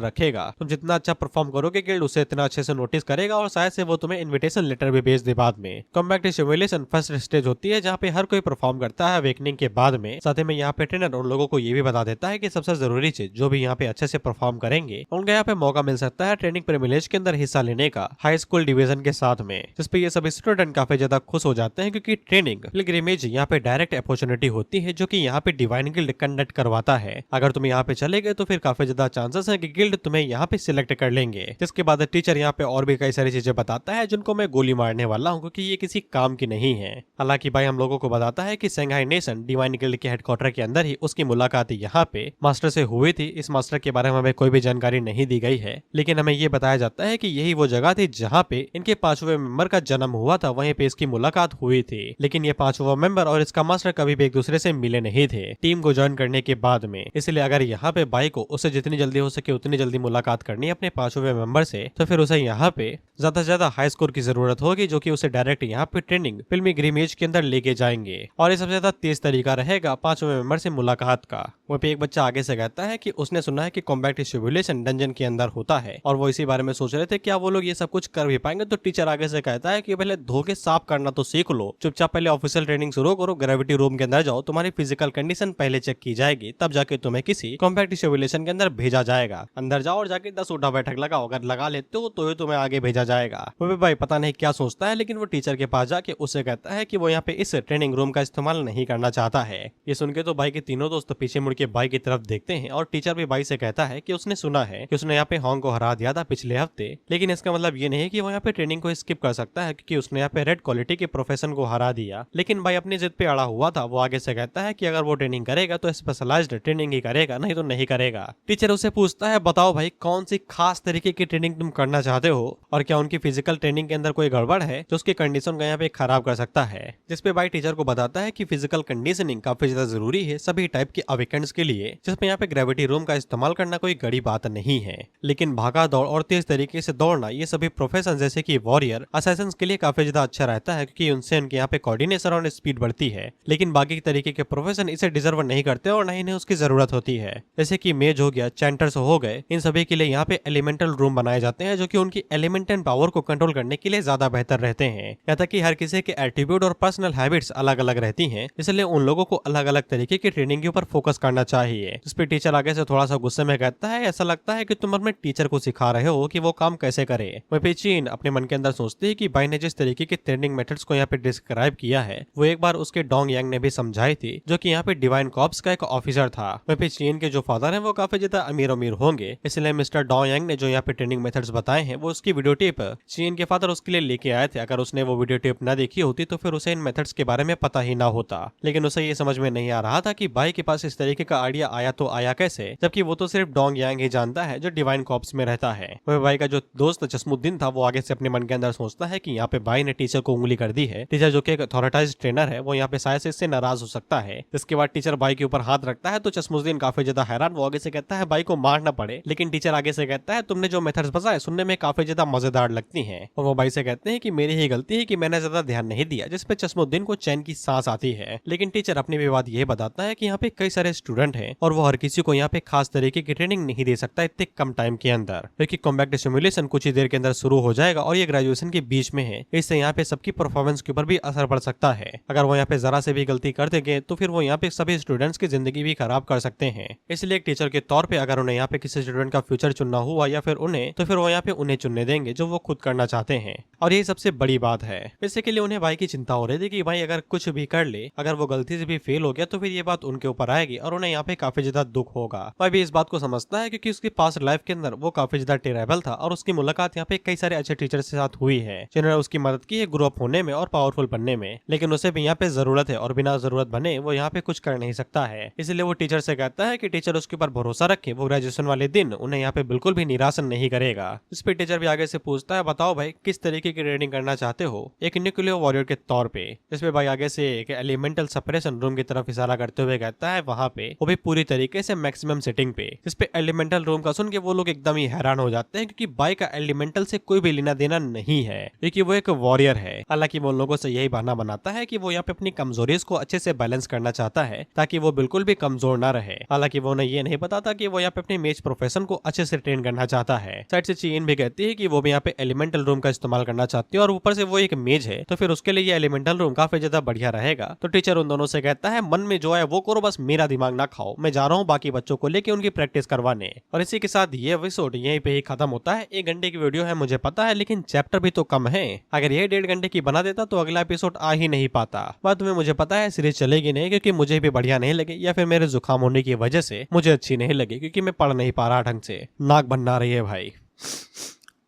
रखेगा, तुम जितना अच्छा परफॉर्म करोगे गिल्ड उसे इतना अच्छे से नोटिस करेगा और शायद से वो तुम्हें इन्विटेशन लेटर भी भेज दे बाद में। कॉम्बैट सिमुलेशन फर्स्ट स्टेज होती है जहाँ पे हर कोई परफॉर्म करता है अवेकनिंग के बाद में। साथ में यहाँ पे ट्रेनर उन लोगों को ये भी बता देता है कि सबसे जरूरी चीज जो भी यहाँ पे अच्छे से परफॉर्म करेंगे उनका यहाँ पे मौका मिल सकता है ट्रेनिंग प्रिविलेज के अंदर हिस्सा लेने का हाई स्कूल डिवीजन के साथ में। जिसपे ये सभी स्टूडेंट काफी ज्यादा खुश हो जाते हैं क्योंकि ट्रेनिंग पिलग्रिमेज यहाँ पे डायरेक्ट अपॉर्चुनिटी होती है जो कि यहाँ पे डिवाइन गिल्ड कंडक्ट करवाता है। अगर तुम यहाँ पे चले गए तो फिर काफी ज्यादा चांसेस है कि गिल्ड तुम्हें यहाँ पे सिलेक्ट कर लेंगे। जिसके बाद टीचर यहाँ पे और भी कई सारी चीजें बताता है जिनको मैं गोली मारने वाला हूँ क्योंकि ये किसी काम की नहीं है। हालांकि भाई हम लोगों को बताता है कि शंघाई नेशन डिवाइन गिल्ड के हेडक्वार्टर के अंदर ही उसकी मुलाकात यहाँ पे मास्टर से हुई थी। इस मास्टर के बारे में हमें कोई भी जानकारी नहीं दी गई है, लेकिन हमें ये बताया जाता है कि यही वो जगह थी जहाँ पे इनके 5वें मेंबर का जन्म हुआ था, वहीं पे इसकी मुलाकात हुई थी। लेकिन ये 5वां मेंबर और इसका मास्टर कभी भी एक दूसरे से मिले नहीं थे टीम को ज्वाइन करने के बाद में। इसलिए अगर यहाँ पे भाई को उसे जितनी जल्दी हो सके उतनी जल्दी मुलाकात करनी है अपने 5वें मेंबर से, तो फिर उसे यहाँ पे ज्यादा से ज्यादा हाई स्कोर की जरूरत होगी, जो कि उसे डायरेक्ट यहाँ पे ट्रेनिंग फिल्मी ग्रीमेज के अंदर लेके जाएंगे। और ये सबसे ज्यादा तेज तरीका रहेगा 5वें मेंबर से मुलाकात का। वहीं पे एक बच्चा आगे से कहता है कि उसने सुना है कि कॉम्बैट सिमुलेशन डंजन के अंदर होता है, और वो इसी बारे में सोच रहे थे क्या वो लोग ये सब कुछ कर भी पाएंगे। तो टीचर आगे से कहता है कि पहले धो के साफ करना तो सीख लो, चुपचाप पहले ऑफिशियल ट्रेनिंग शुरू करो, ग्रेविटी रूम के अंदर जाओ, तुम्हारी फिजिकल कंडीशन पहले चेक की जाएगी, तब जाके तुम्हें किसी कॉम्बैट सिमुलेशन के अंदर भेजा जाएगा। अंदर जाओ और जाके 10 उठा बैठक लगाओ, अगर लगा लेते हो तो ही तुम्हें आगे भेजा जाएगा। वो भी भाई पता नहीं क्या सोचता है, लेकिन वो टीचर के पास जाके उससे कहता है कि वो यहाँ पे इस ट्रेनिंग रूम का इस्तेमाल नहीं करना चाहता है। ये सुन के तो भाई के तीनों दोस्त पीछे मुड़ के भाई की तरफ देखते हैं, और टीचर भी भाई से कहता है कि उसने सुना है कि उसने यहाँ पे हॉन्ग को हरा दिया था पिछले हफ्ते, लेकिन इसका मतलब ये नहीं कि वो यहाँ पे ट्रेनिंग को स्किप कर सकता है, क्योंकि उसने यहाँ पे रेड क्वालिटी के प्रोफेशन को हरा दिया। लेकिन भाई अपनी जिद पे अड़ा हुआ था। वो आगे से कहता है कि अगर वो ट्रेनिंग करेगा तो स्पेशलाइज्ड ट्रेनिंग ही करेगा, नहीं तो नहीं करेगा। टीचर उससे पूछता है बताओ भाई कौन सी खास तरीके की ट्रेनिंग तुम करना चाहते हो, और क्या उनकी फिजिकल ट्रेनिंग के अंदर कोई गड़बड़ है जो उसकी कंडीशन को यहाँ पे खराब कर सकता है। जिसपे भाई टीचर को बताता है कि फिजिकल कंडीशनिंग काफी ज्यादा जरूरी है सभी टाइप के अवेकेंट्स के लिए, जिसमें यहाँ पे ग्रेविटी रूम का इस्तेमाल करना कोई बड़ी बात नहीं है। लेकिन भागा दौड़ और तेज तरीके से दौड़ना ये सभी प्रोफेशन जैसे कि वॉरियर, असैसिन्स के लिए काफी ज्यादा अच्छा रहता है, क्योंकि उनसे उनके यहाँ पे कोऑर्डिनेशन और स्पीड बढ़ती है। लेकिन बाकी तरीके के प्रोफेशन इसे डिजर्व नहीं करते और नहीं उसकी जरूरत होती है, जैसे कि मेज हो गया, चैंटर्स हो गए। इन सभी के लिए यहाँ पे एलिमेंटल रूम बनाए जाते हैं, जो कि उनकी एलिमेंटल पावर को कंट्रोल करने के लिए ज्यादा बेहतर रहते हैं। यहाँ तक कि हर किसी के एटीट्यूड और पर्सनल हैबिट्स अलग अलग रहती हैं, इसलिए उन लोगों को अलग अलग तरीके की ट्रेनिंग के ऊपर फोकस करना चाहिए। जिस पे टीचर आगे से थोड़ा सा गुस्से में कहता है ऐसा लगता है कि तुम अपने टीचर को सिखा रहे हो कि वो काम कैसे करे। वहीं पे चीन अपने मन के अंदर सोचती है कि भाई ने जिस तरीके के ट्रेनिंग मेथड्स को यहाँ पे डिस्क्राइब किया है वो एक बार उसके डोंग यांग ने भी समझाई थी, जो कि यहाँ पे डिवाइन कॉर्प्स का एक ऑफिसर था। वहीं पे चीन के जो फादर है वो काफी ज्यादा अमीर अमीर होंगे, इसलिए मिस्टर डोंग यांग ने जो यहाँ पे ट्रेनिंग मेथड्स बताए हैं वो उसकी वीडियो टेप चीन के फादर उसके लिए लेके आए थे। अगर उसने वो वीडियो टेप ना देखी होती तो फिर उसे इन मेथड्स के बारे में पता ही ना होता। लेकिन उसे ये समझ में नहीं आ रहा था कि भाई के पास इस तरीके का आइडिया आया तो आया कैसे, जबकि वो तो सिर्फ डोंग यांग ही जानता है जो डिवाइन कॉर्प्स में रहता है। वह भाई का जो दोस्त जसमुद्दीन था वो आगे से अपने मन के अंदर सोचता है कि यहाँ पे भाई ने टीचर को उंगली कर दी है। टीचर जो कि एक अथॉरिटाइज ट्रेनर है वो यहाँ पे शायद से इससे नाराज हो सकता है। इसके बाद टीचर भाई के ऊपर हाथ रखता है तो जसमुद्दीन काफी ज्यादा हैरान। वो आगे से कहता है भाई को मारना पड़े, लेकिन टीचर आगे से कहता है तुमने जो मेथड्स बताए सुनने में काफी ज्यादा मजेदार लगती हैं। और वो भाई से कहते हैं कि मेरी ही गलती है कि मैंने ज्यादा ध्यान नहीं दिया, जिसपे जसमुद्दीन को चैन की सांस आती है। लेकिन टीचर अपनी भी बात ये बताता है कि यहाँ पे कई सारे स्टूडेंट हैं और वो हर किसी को यहाँ पे खास तरीके की ट्रेनिंग नहीं दे सकता इतने कम टाइम के अंदर, क्योंकि कॉम्बैट सिमुलेशन कुछ ही देर के अंदर शुरू हो जाएगा और ये ग्रेजुएशन के बीच में है। इससे यहाँ पे सबकी परफॉर्मेंस के ऊपर भी असर पड़ सकता है। अगर वो यहाँ पे जरा से भी गलती कर देंगे तो फिर वो यहाँ पे सभी स्टूडेंट्स की जिंदगी भी खराब कर सकते हैं। इसलिए एक टीचर के तौर पे अगर उन्हें यहाँ पे किसी स्टूडेंट का फ्यूचर चुनना हुआ या फिर उन्हें, तो फिर वो यहाँ पे उन्हें चुनने देंगे जो वो खुद करना चाहते हैं। और यही सबसे बड़ी बात है। इसी के लिए उन्हें भाई की चिंता हो रही थी कि भाई अगर कुछ भी कर ले, अगर वो गलती से भी फेल हो गया तो फिर ये बात उनके ऊपर आएगी और उन्हें यहाँ पे काफी ज्यादा दुख होगा। भाई भी इस बात को समझता है क्योंकि उसकी पास्ट लाइफ के अंदर वो काफी ज्यादा टेरेबल था और उसकी मुलाकात यहाँ पे कई सारे अच्छे टीचर के साथ हुई है जिन्होंने उसकी मदद की है ग्रो अप होने में और पावरफुल बनने में। लेकिन उसे भी यहाँ पे जरूरत है और बिना जरूरत बने वो यहाँ पे कुछ कर नहीं सकता है। इसलिए वो टीचर से कहता है कि टीचर उसके ऊपर भरोसा रखे, वो ग्रेजुएशन वाले दिन उन्हें यहाँ पे बिल्कुल भी निराश नहीं करेगा। इस पे टीचर भी आगे से पूछता है बताओ भाई किस तरीके की ट्रेनिंग करना चाहते हो एक न्यूक्लियर वॉरियर के तौर पे। जिसपे भाई आगे से एक एलिमेंटल सेपरेशन रूम की तरफ इशारा करते हुए कहता है वहां पे, वो भी पूरी तरीके से मैक्सिमम सेटिंग पे। जिसपे एलिमेंटल रूम का सुन के वो लोग एकदम ही हैरान हो जाते हैं, क्योंकि भाई का एलिमेंटल से कोई भी लेना देना नहीं है, क्योंकि वो एक वॉरियर है। हालांकि वो लोगों से यही बहाना बनाता है कि वो यहाँ पे अपनी कमजोरीज को अच्छे से बैलेंस करना चाहता है ताकि वो बिल्कुल भी कमजोर ना रहे। हालांकि वो उन्हें ये नहीं बताता कि वो यहाँ पे अपने मेज प्रोफेशन को अच्छे से ट्रेन करना चाहता है। साइड से चीन भी कहती है कि वो भी यहाँ पे एलिमेंटल रूम का इस्तेमाल करना चाहती है और ऊपर से वो एक मेज है, तो फिर उसके लिए ये एलिमेंटल रूम काफी ज्यादा बढ़िया रहेगा। तो टीचर उन दोनों से कहता है मन में जो है वो करो, बस मेरा दिमाग ना खाओ, मैं जा रहा हूँ बाकी बच्चों को लेके उनकी प्रैक्टिस करवाने। और इसी के साथ ये एपिसोड यहीं पे ही खत्म होता है। 1 घंटे की वीडियो है मुझे पता है, लेकिन चैप्टर भी तो कम है। अगर ये 1.5 घंटे की बना देता तो अगला एपिसोड आ ही नहीं पाता। बात में मुझे पता है सीरीज चलेगी नहीं, क्योंकि मुझे भी बढ़िया नहीं लगी या फिर मेरे जुकाम होने की वजह से मुझे अच्छी नहीं लगी, क्योंकि मैं पढ़ नहीं पा रहा ढंग से, नाक बनना रही है भाई,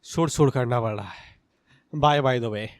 सुड़ सुड़ करना पड़ रहा है। By by the way.